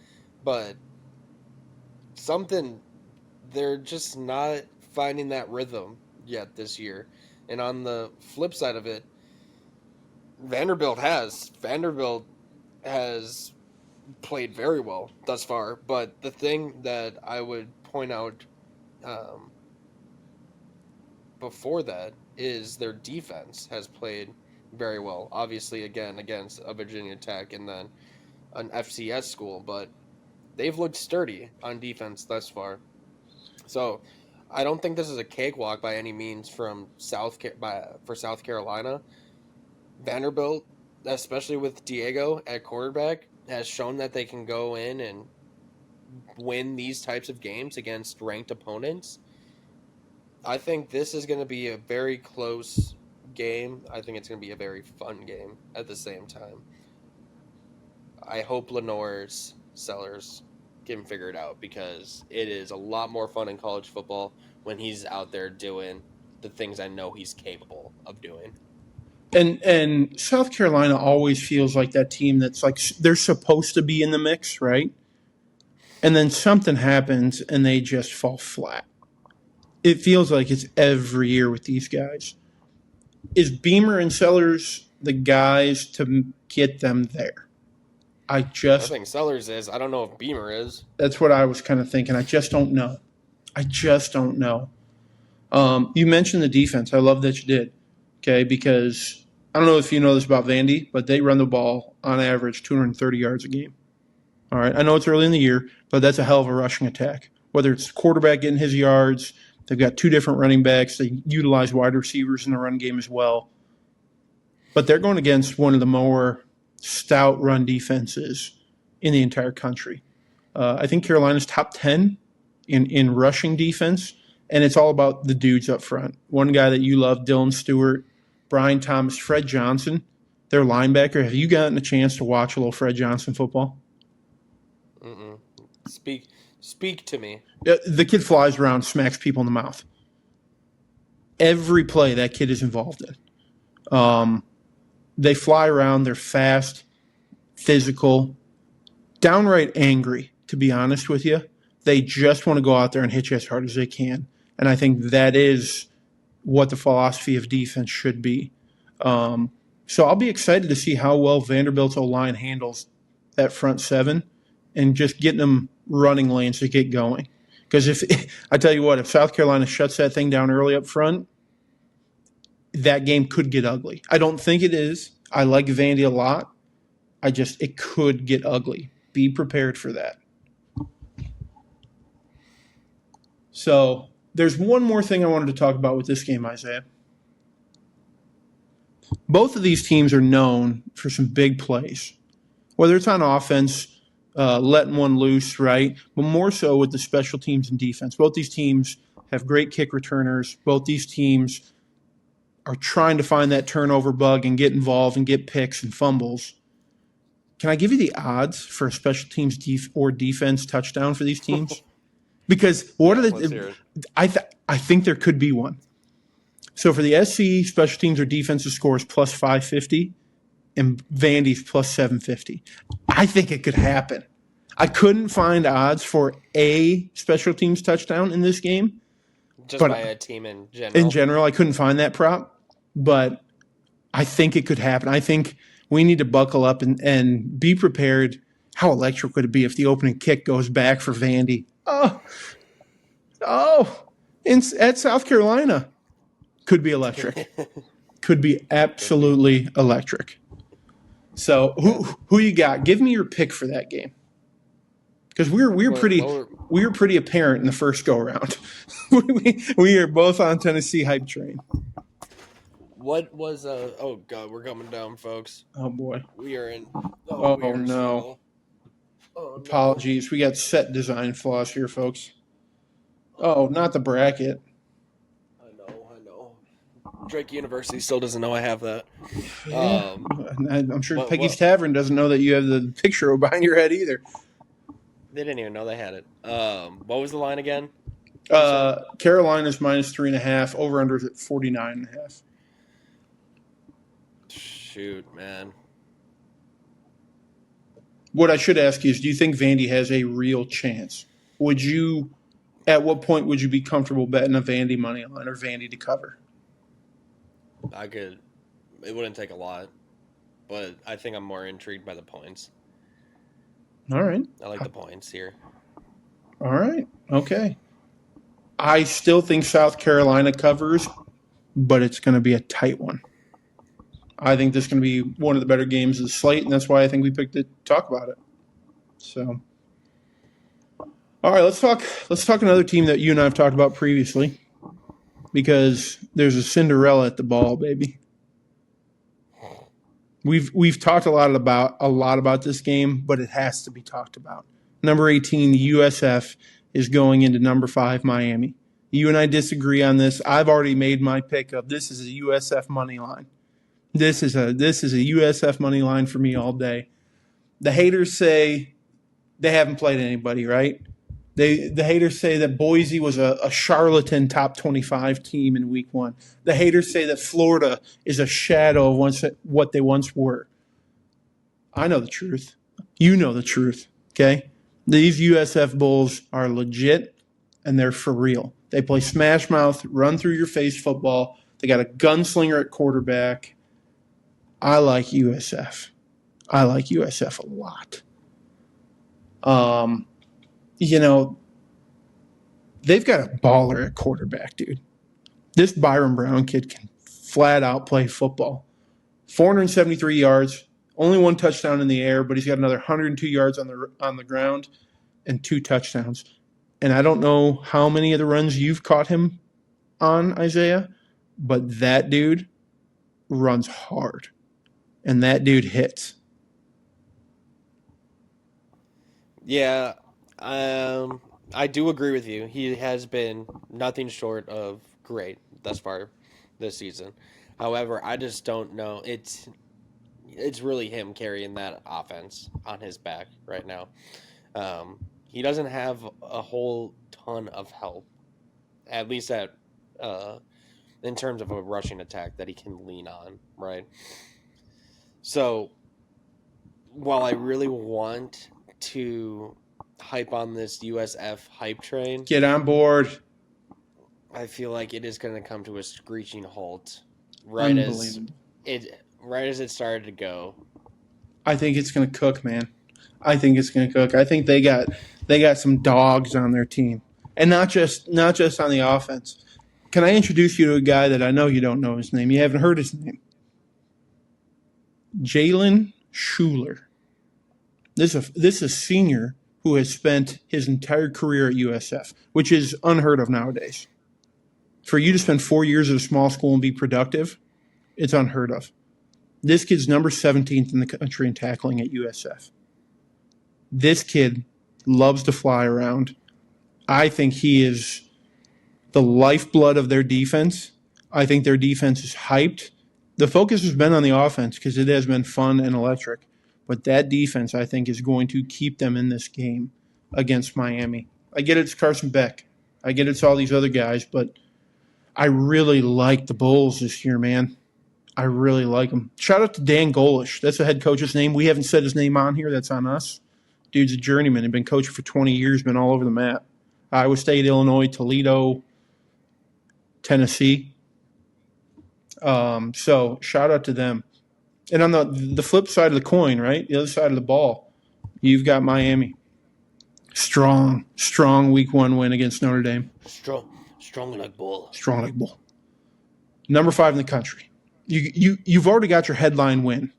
but they're just not finding that rhythm yet this year. And on the flip side of it, Vanderbilt has played very well thus far, but the thing that I would point out before that is their defense has played very well. Obviously, again, against a Virginia Tech and then an FCS school, but they've looked sturdy on defense thus far. So I don't think this is a cakewalk by any means for South Carolina. Vanderbilt, especially with Diego at quarterback, has shown that they can go in and win these types of games against ranked opponents. I think this is going to be a very close game. I think it's going to be a very fun game at the same time. I hope Lenore's Sellers can figure it out because it is a lot more fun in college football when he's out there doing the things I know he's capable of doing. And South Carolina always feels like that team that's like they're supposed to be in the mix, right? And then something happens and they just fall flat. It feels like it's every year with these guys. Is Beamer and Sellers the guys to get them there? I think Sellers is. I don't know if Beamer is. That's what I was kind of thinking. I just don't know. You mentioned the defense. I love that you did. Okay, because I don't know if you know this about Vandy, but they run the ball on average 230 yards a game. All right, I know it's early in the year, but that's a hell of a rushing attack. Whether it's quarterback getting his yards, they've got two different running backs. They utilize wide receivers in the run game as well. But they're going against one of the more stout run defenses in the entire country. I think Carolina's top 10 in rushing defense, and it's all about the dudes up front. One guy that you love, Dylan Stewart, Brian Thomas, Fred Johnson, their linebacker. Have you gotten a chance to watch a little Fred Johnson football? Mm-mm. Speak to me. The kid flies around, smacks people in the mouth. Every play that kid is involved in. They fly around. They're fast, physical, downright angry, to be honest with you. They just want to go out there and hit you as hard as they can. And I think that is what the philosophy of defense should be. So I'll be excited to see how well Vanderbilt's O-line handles that front seven and just getting them running lanes to get going. Because I tell you what, if South Carolina shuts that thing down early up front, that game could get ugly. I don't think it is. I like Vandy a lot. It could get ugly. Be prepared for that. So there's one more thing I wanted to talk about with this game, Isaiah. Both of these teams are known for some big plays, whether it's on offense, letting one loose, right? But more so with the special teams and defense. Both these teams have great kick returners. Both these teams are trying to find that turnover bug and get involved and get picks and fumbles. Can I give you the odds for a special teams or defense touchdown for these teams? Because I think there could be one. So for the SC, special teams or defensive scores plus 550 and Vandy's plus 750. I think it could happen. I couldn't find odds for a special teams touchdown in this game. Just but by a team in general. In general, I couldn't find that prop, but I think it could happen. I think we need to buckle up and be prepared. How electric would it be if the opening kick goes back for Vandy? At South Carolina. Could be electric. Could be absolutely electric. So who you got? Give me your pick for that game. Because we were pretty apparent in the first go around. we are both on Tennessee hype train. What was oh god, we're coming down, folks. Oh boy. We are in no. Apologies. No. We got set design flaws here, folks. Oh, not the bracket. I know. Drake University still doesn't know I have that. Yeah. I'm sure Peggy's Tavern doesn't know that you have the picture behind your head either. They didn't even know they had it. What was the line again? Carolina's -3.5. Over under at 49.5. Shoot, man. What I should ask you is, do you think Vandy has a real chance? At what point would you be comfortable betting a Vandy money line or Vandy to cover? It wouldn't take a lot, but I think I'm more intrigued by the points. All right. I like the points here. All right. Okay. I still think South Carolina covers, but it's going to be a tight one. I think this is going to be one of the better games of the slate, and that's why I think we picked it to talk about it. So, all right, let's talk another team that you and I have talked about previously, because there's a Cinderella at the ball, baby. We've talked a lot about this game, but it has to be talked about. Number 18, USF, is going into number 5, Miami. You and I disagree on this. I've already made my pick of this is a USF money line. This is a USF money line for me all day. The haters say they haven't played anybody, right? The haters say that Boise was a charlatan top 25 team in week 1. The haters say that Florida is a shadow of what they once were. I know the truth. You know the truth, okay? These USF Bulls are legit, and they're for real. They play smash mouth, run through your face football. They got a gunslinger at quarterback. I like USF. I like USF a lot. They've got a baller at quarterback, dude. This Byron Brown kid can flat out play football. 473 yards, only 1 touchdown in the air, but he's got another 102 yards on the ground and 2 touchdowns. And I don't know how many of the runs you've caught him on, Isaiah, but that dude runs hard. And that dude hits. Yeah, I do agree with you. He has been nothing short of great thus far this season. However, I just don't know. It's really him carrying that offense on his back right now. He doesn't have a whole ton of help, at least in terms of a rushing attack that he can lean on, right? So, while I really want to hype on this USF hype train, get on board. I feel like it is going to come to a screeching halt right as it started to go. I think it's going to cook, man. I think it's going to cook. I think they got some dogs on their team, and not just on the offense. Can I introduce you to a guy that I know you don't know his name? You haven't heard his name. Jalen Schuler. This is a senior who has spent his entire career at USF, which is unheard of nowadays. For you to spend 4 years at a small school and be productive, it's unheard of. This kid's number 17th in the country in tackling at USF. This kid loves to fly around. I think he is the lifeblood of their defense. I think their defense is hyped. The focus has been on the offense because it has been fun and electric. But that defense, I think, is going to keep them in this game against Miami. I get it's Carson Beck. I get it's all these other guys, but I really like the Bulls this year, man. I really like them. Shout out to Dan Golish. That's the head coach's name. We haven't said his name on here. That's on us. Dude's a journeyman. He's been coaching for 20 years, been all over the map. Iowa State, Illinois, Toledo, Tennessee. So shout out to them. And on the flip side of the coin, right, the other side of the ball, you've got Miami. Strong week 1 win against Notre Dame. Strong like bull. Strong like bull. Number 5 in the country. You've already got your headline win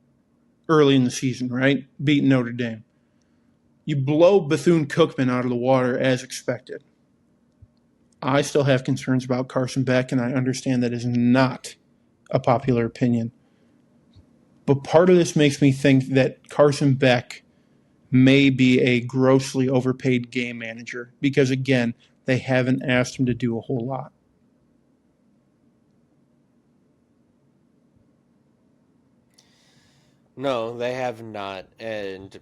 early in the season, right? Beating Notre Dame. You blow Bethune-Cookman out of the water as expected. I still have concerns about Carson Beck, and I understand that is not a popular opinion. But part of this makes me think that Carson Beck may be a grossly overpaid game manager because, again, they haven't asked him to do a whole lot. No, they have not, and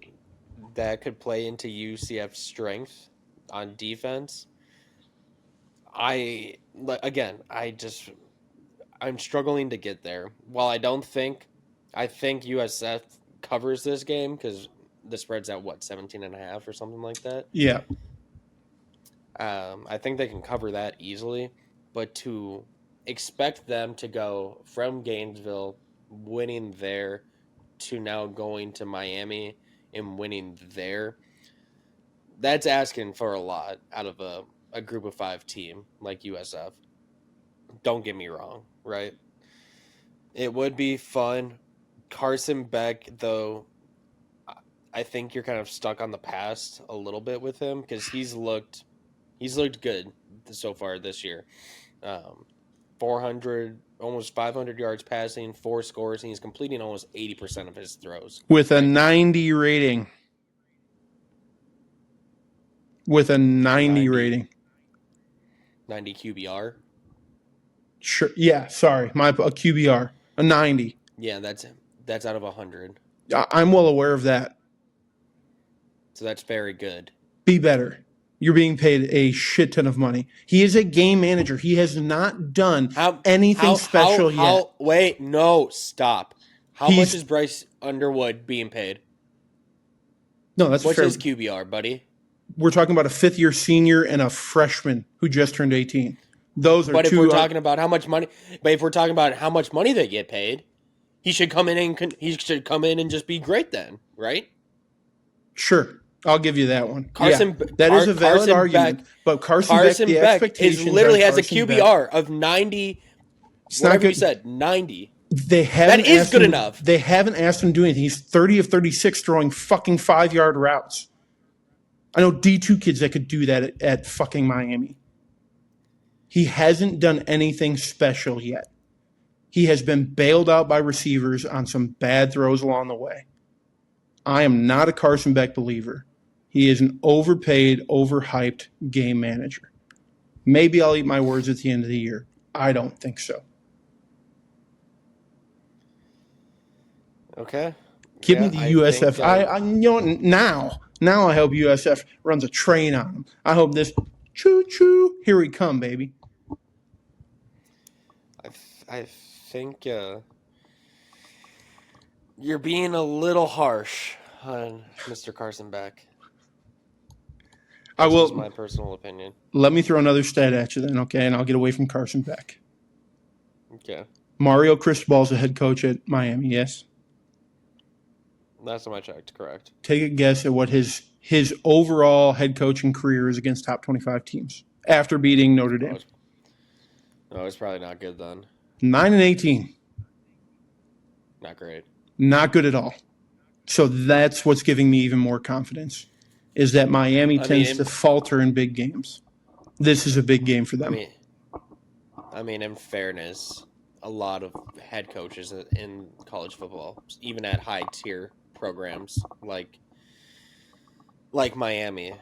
that could play into UCF's strength on defense. I'm struggling to get there. While I think USF covers this game because the spread's at 17.5 or something like that. Yeah. I think they can cover that easily, but to expect them to go from Gainesville winning there to now going to Miami and winning there, that's asking for a lot out of a group of 5 team like USF. Don't get me wrong, right? It would be fun. Carson Beck, though, I think you're kind of stuck on the past a little bit with him because he's looked good so far this year. 400, almost 500 yards passing, 4 scores, and he's completing almost 80% of his throws. With a 90 rating. With a 90 rating. 90 QBR? Sure. Yeah, sorry. A QBR. A 90. Yeah, that's out of 100. I'm well aware of that. So that's very good. Be better. You're being paid a shit ton of money. He is a game manager. He has not done anything special yet. Wait, no, stop. How much is Bryce Underwood being paid? No, that's What's fair. his QBR, buddy? We're talking about a 5th-year senior and a freshman who just turned 18. Those are But two. If we're talking about how much money they get paid, he should come in and just be great then, right? Sure. I'll give you that one. That is a valid argument. But Carson Beck, the expectations literally has a Carson QBR of 90. It's not good. You said 90. That is good enough. They haven't asked him to do anything. He's 30 of 36 throwing fucking 5-yard routes. I know D2 kids that could do that at fucking Miami. He hasn't done anything special yet. He has been bailed out by receivers on some bad throws along the way. I am not a Carson Beck believer. He is an overpaid, overhyped game manager. Maybe I'll eat my words at the end of the year. I don't think so. Okay. Give me the USF. Now I hope USF runs a train on him. I hope this choo-choo, here we come, baby. I think you're being a little harsh on Mr. Carson Beck. I will. That's my personal opinion. Let me throw another stat at you then, okay? And I'll get away from Carson Beck. Okay. Mario Cristobal's the head coach at Miami, yes? Last time I checked, correct. Take a guess at what his overall head coaching career is against top 25 teams after beating Notre Dame. It's probably not good then. 9-18. Not great. Not good at all. So that's what's giving me even more confidence, is that Miami tends to falter in big games. This is a big game for them. I mean, in fairness, a lot of head coaches in college football, even at high-tier programs like Miami,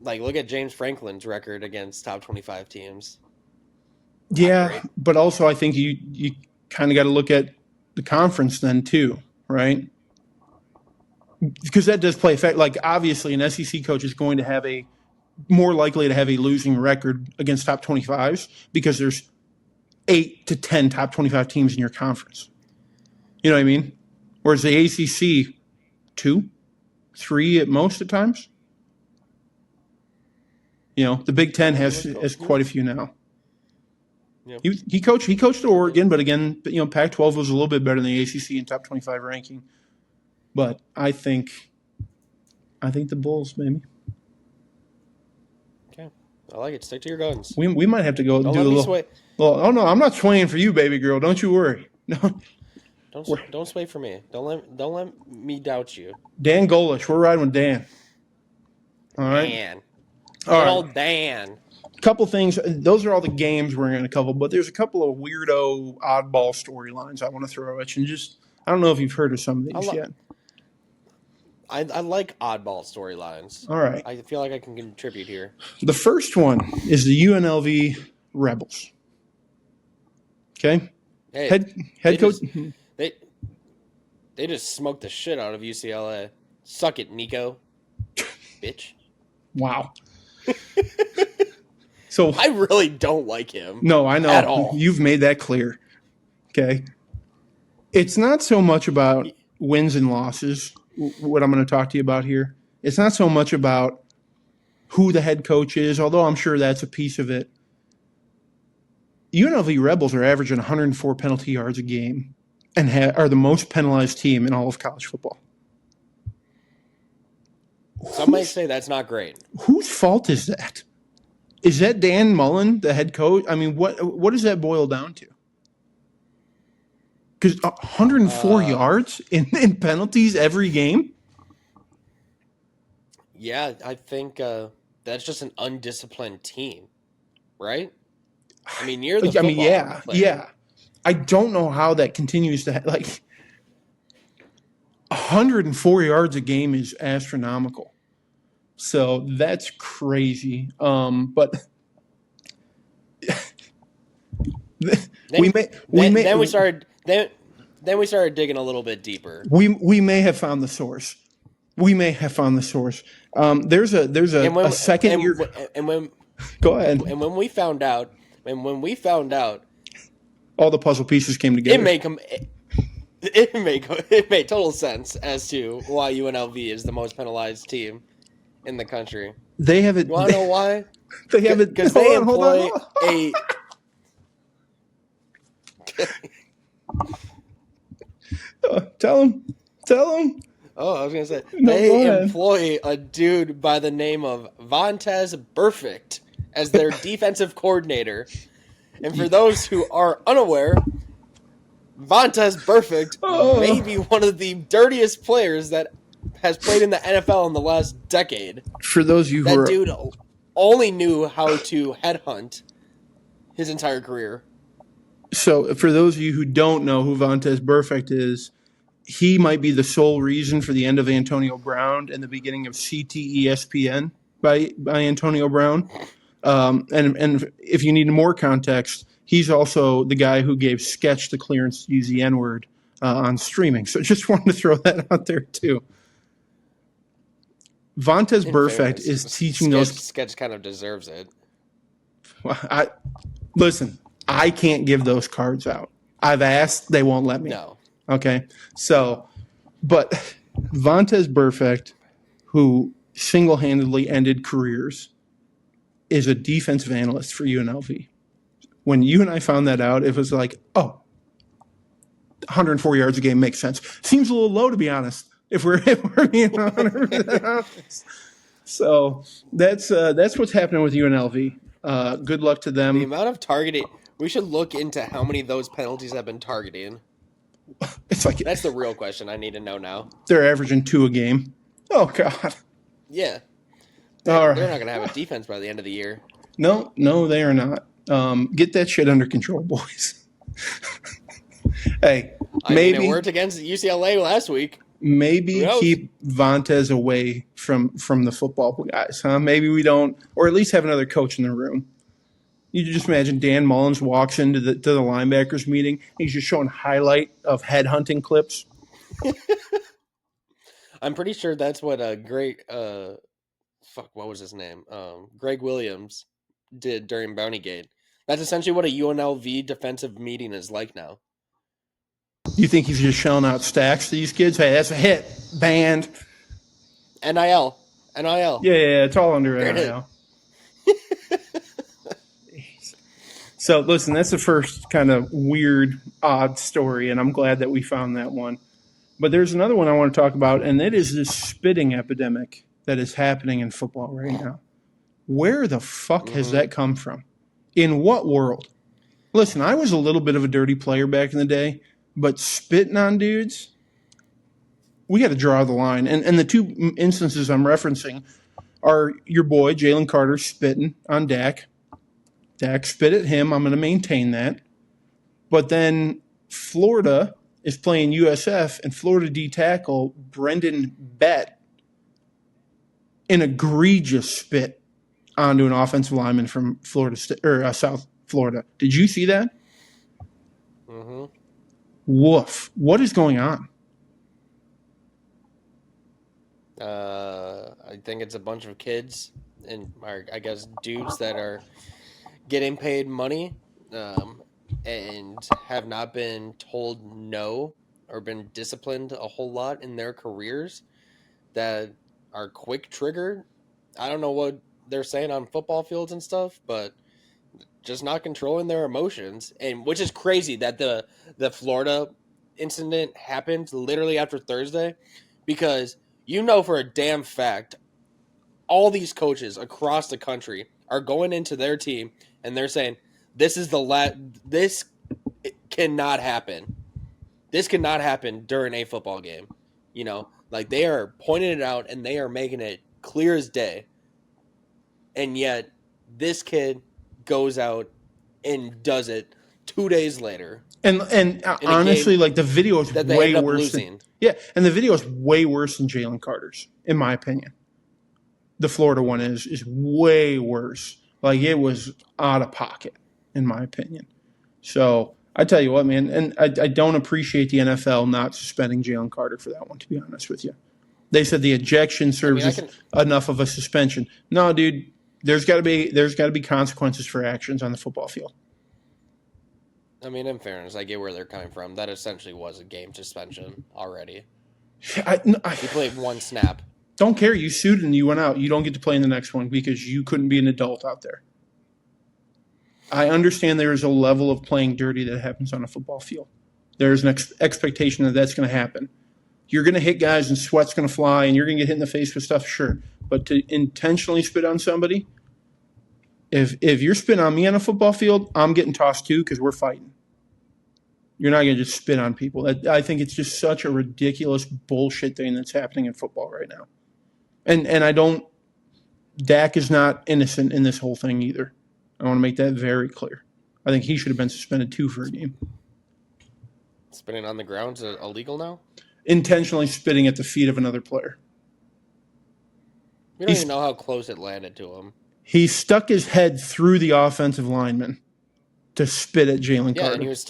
look at James Franklin's record against top 25 teams. Yeah, but also I think you kind of got to look at the conference then too, right? Because that does play effect. Like, obviously, an SEC coach is going to have more likely to have a losing record against top 25s because there's 8 to 10 top 25 teams in your conference. You know what I mean? Whereas the ACC, 2, 3 at most at times. The Big Ten has quite a few now. Yep. He coached at Oregon, but again, Pac-12 was a little bit better than the ACC in top 25 ranking. But I think the Bulls, maybe. Okay, I like it. Stick to your guns. We might have to go Don't do a let me little. sway. Well, oh no, I'm not swaying for you, baby girl. Don't you worry. No. Don't sway for me. Don't let me doubt you. Dan Golish, we're riding with Dan. All right. Dan. All right. Old Dan. Couple things. Those are all the games we're going to cover, but there's a couple of weirdo, oddball storylines I want to throw at you. And I don't know if you've heard of some of these yet. I like oddball storylines. All right. I feel like I can contribute here. The first one is the UNLV Rebels. Okay. Hey, head coach. They just smoked the shit out of UCLA. Suck it, Nico. Bitch. Wow. So I really don't like him. No, I know. At all. You've made that clear. Okay. It's not so much about wins and losses, what I'm going to talk to you about here. It's not so much about who the head coach is, although I'm sure that's a piece of it. UNLV Rebels are averaging 104 penalty yards a game and are the most penalized team in all of college football. Some might say that's not great. Whose fault is that? Is that Dan Mullen, the head coach? I mean, what does that boil down to? Because 104 yards in penalties every game? Yeah, I think that's just an undisciplined team, right? I mean, you're the football player. Yeah. I don't know how that continues to 104 yards a game is astronomical. So that's crazy. But then we started digging a little bit deeper. We may have found the source. There's a second year. Go ahead. And when we found out, all the puzzle pieces came together. It made total sense as to why UNLV is the most penalized team in the country. They have it. You want to know why? They have it because they employ a. Tell them. Oh, I was gonna say they employ a dude by the name of Vontez Burfict as their defensive coordinator. And for those who are unaware, Vontez Burfict may be one of the dirtiest players that has played in the NFL in the last decade. For those of you that dude only knew how to headhunt his entire career. So for those of you who don't know who Vontez Burfict is, he might be the sole reason for the end of Antonio Brown and the beginning of CTESPN by Antonio Brown. And if you need more context, he's also the guy who gave Sketch the clearance to use the N-word on streaming. So just wanted to throw that out there too. Vontez Burfict is teaching those. Sketch kind of deserves it. Listen, I can't give those cards out. I've asked, they won't let me. No. Okay, so, but Vontez Burfict, who single-handedly ended careers, is a defensive analyst for UNLV. When you and I found that out, it was like, 104 yards a game makes sense. Seems a little low, to be honest, if we're being 100% honest. So that's what's happening with UNLV. Good luck to them. The amount of targeting, we should look into how many of those penalties have been targeting. It's like that's the real question I need to know now. They're averaging 2 a game. Oh God. Yeah. All right. They're not going to have a defense by the end of the year. No, they are not. Get that shit under control, boys. Hey, maybe it worked against UCLA last week. Maybe keep Vontez away from the football guys, huh? Maybe we don't, or at least have another coach in the room. You just imagine Dan Mullins walks into the linebackers meeting. And he's just showing highlight of headhunting clips. I'm pretty sure that's what what was his name? Greg Williams did during Bountygate. That's essentially what a UNLV defensive meeting is like now. You think he's just shelling out stacks to these kids? Hey, that's a hit. Banned. NIL. Yeah, it's all under NIL. So, listen, that's the first kind of weird, odd story, and I'm glad that we found that one. But there's another one I want to talk about, and it is this spitting epidemic that is happening in football right now. Where the fuck has that come from? In what world? Listen, I was a little bit of a dirty player back in the day, but spitting on dudes, we got to draw the line. And the two instances I'm referencing are your boy, Jalen Carter, spitting on Dak. Dak spit at him. I'm going to maintain that. But then Florida is playing USF, and Florida D tackle Brendan Bett an egregious spit onto an offensive lineman from Florida or South Florida. Did you see that? Mm-hmm. Woof. What is going on? I think it's a bunch of kids and I guess dudes that are getting paid money and have not been told no or been disciplined a whole lot in their careers that are quick triggered. I don't know what they're saying on football fields and stuff, but just not controlling their emotions, and which is crazy that the Florida incident happened literally after Thursday, because you know for a damn fact all these coaches across the country are going into their team and they're saying this is this cannot happen. This cannot happen during a football game. You know, like they are pointing it out and they are making it clear as day. And yet this kid goes out and does it 2 days later. And honestly, like the video is way worse. And the video is way worse than Jalen Carter's, in my opinion. The Florida one is way worse. Like it was out of pocket, in my opinion. So I tell you what, man, and I don't appreciate the NFL not suspending Jalen Carter for that one, to be honest with you. They said the ejection serves as enough of a suspension. No, dude, there's got to be consequences for actions on the football field. I mean, in fairness, I get where they're coming from. That essentially was a game suspension already. He played one snap. Don't care. You sued and you went out. You don't get to play in the next one because you couldn't be an adult out there. I understand there is a level of playing dirty that happens on a football field. There is an expectation that that's going to happen. You're going to hit guys and sweat's going to fly and you're going to get hit in the face with stuff, sure. But to intentionally spit on somebody, if you're spitting on me on a football field, I'm getting tossed too because we're fighting. You're not going to just spit on people. I think it's just such a ridiculous bullshit thing that's happening in football right now. And I don't – Dak is not innocent in this whole thing either. I want to make that very clear. I think he should have been suspended too for a game. Spitting on the ground is illegal now? Intentionally spitting at the feet of another player. We don't even know how close it landed to him. He stuck his head through the offensive lineman to spit at Jalen Carter. Yeah, and he was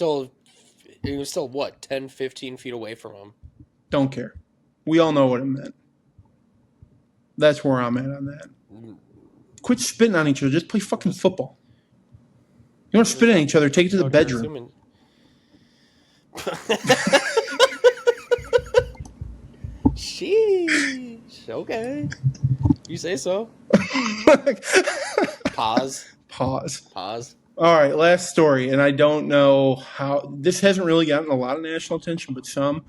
still, what, 10, 15 feet away from him? Don't care. We all know what it meant. That's where I'm at on that. Quit spitting on each other. Just play fucking football. You want to spit on each other, take it to the bedroom. Sheesh. Okay. You say so. Pause. All right, last story, and I don't know how this hasn't really gotten a lot of national attention, but some.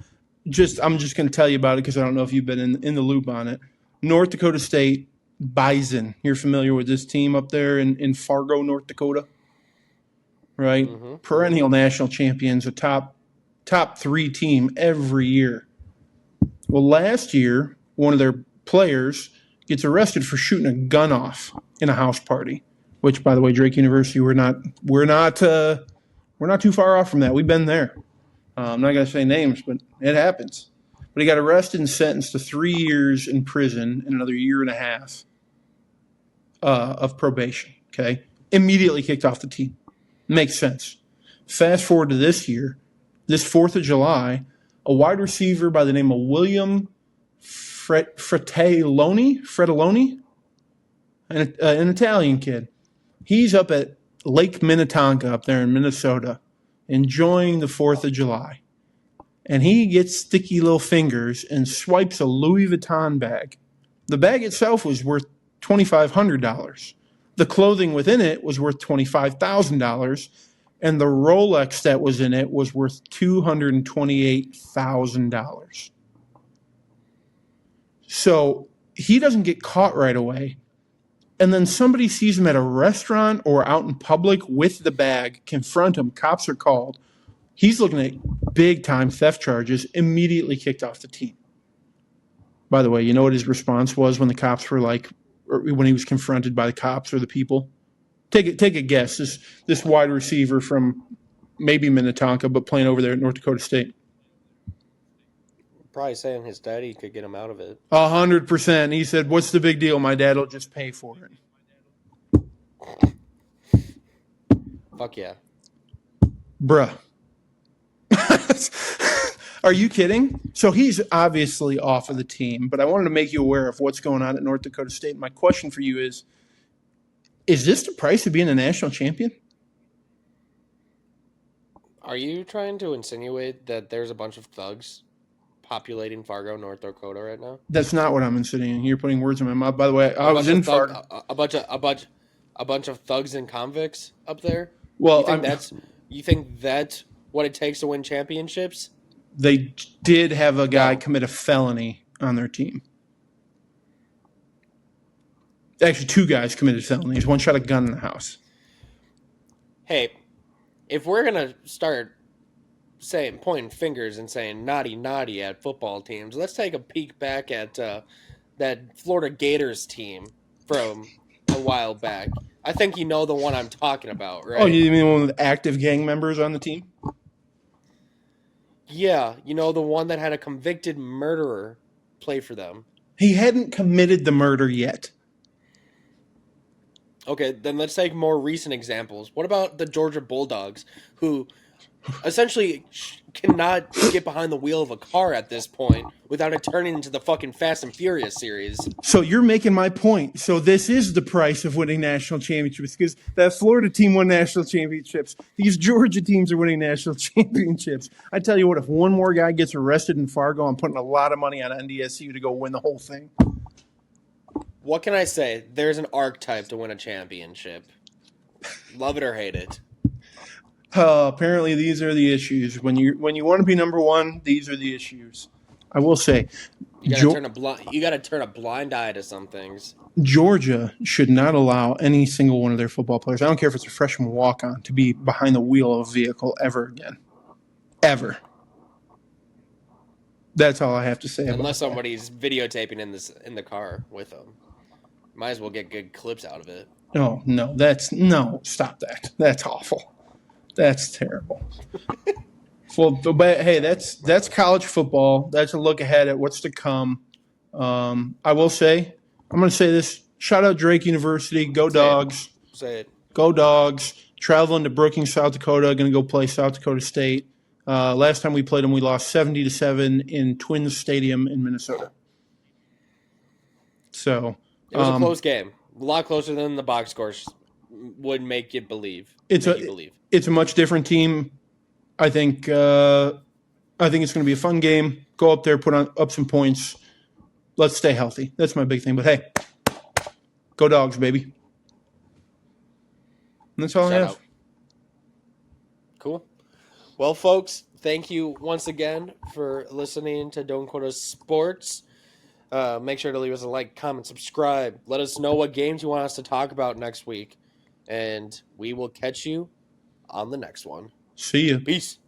I'm just going to tell you about it because I don't know if you've been in the loop on it. North Dakota State Bison. You're familiar with this team up there in Fargo, North Dakota, right? Mm-hmm. Perennial national champions, a top 3 team every year. Well, last year, one of their players gets arrested for shooting a gun off in a house party. Which, by the way, Drake University, we're not too far off from that. We've been there. I'm not going to say names, but it happens. But he got arrested and sentenced to 3 years in prison and another year and a half of probation. Okay, immediately kicked off the team. Makes sense. Fast forward to this year, this 4th of July, a wide receiver by the name of William Fratelloni, an Italian kid. He's up at Lake Minnetonka up there in Minnesota, enjoying the 4th of July. And he gets sticky little fingers and swipes a Louis Vuitton bag. The bag itself was worth $2,500. The clothing within it was worth $25,000, and the Rolex that was in it was worth $228,000. So he doesn't get caught right away. And then somebody sees him at a restaurant or out in public with the bag, confront him, cops are called. He's looking at big-time theft charges, immediately kicked off the team. By the way, you know what his response was when the cops were like, or when he was confronted by the cops or the people? Take a guess. This wide receiver from maybe Minnetonka, but playing over there at North Dakota State. Probably saying his daddy could get him out of it. 100%. He said, "What's the big deal? My dad will just pay for it." Fuck yeah. Bruh. Are you kidding? So he's obviously off of the team, but I wanted to make you aware of what's going on at North Dakota State. My question for you is this the price of being a national champion? Are you trying to insinuate that there's a bunch of thugs populating Fargo, North Dakota right now? That's not what I'm insinuating. You're putting words in my mouth. By the way, I was in Fargo. A bunch of thugs and convicts up there? Well, you think that's what it takes to win championships? They did have a guy commit a felony on their team. Actually, two guys committed felonies. One shot a gun in the house. Hey, if we're going to start pointing fingers and saying naughty at football teams, let's take a peek back at that Florida Gators team from a while back. I think you know the one I'm talking about, right? Oh, you mean the one with active gang members on the team? Yeah, you know the one that had a convicted murderer play for them. He hadn't committed the murder yet. Okay, then let's take more recent examples. What about the Georgia Bulldogs, who essentially cannot get behind the wheel of a car at this point without it turning into the fucking Fast and Furious series? So you're making my point. So this is the price of winning national championships, because that Florida team won national championships. These Georgia teams are winning national championships. I tell you what, if one more guy gets arrested in Fargo, I'm putting a lot of money on NDSU to go win the whole thing. What can I say? There's an archetype to win a championship. Love it or hate it. Apparently, these are the issues. When you want to be number one, these are the issues. I will say, you gotta turn a blind eye to some things. Georgia should not allow any single one of their football players, I don't care if it's a freshman walk-on, to be behind the wheel of a vehicle ever again. Ever. That's all I have to say about Unless that. Somebody's videotaping in the car with them. Might as well get good clips out of it. Oh, no, stop that. That's awful. That's terrible. Well, but hey, that's college football. That's a look ahead at what's to come. I will say, I'm going to say this. Shout out Drake University. Go Dogs. Say it. Go Dogs. Traveling to Brookings, South Dakota. Going to go play South Dakota State. Last time we played them, we lost 70-7 in Twins Stadium in Minnesota. So it was a close game. A lot closer than the box scores would make you believe. It's a much different team. I think it's going to be a fun game. Go up there, put up some points. Let's stay healthy. That's my big thing. But hey, go Dogs, baby. And that's all I have. Cool. Well, folks, thank you once again for listening to Don't Quote Us Sports. Make sure to leave us a like, comment, subscribe. Let us know what games you want us to talk about next week. And we will catch you on the next one. See ya. Peace.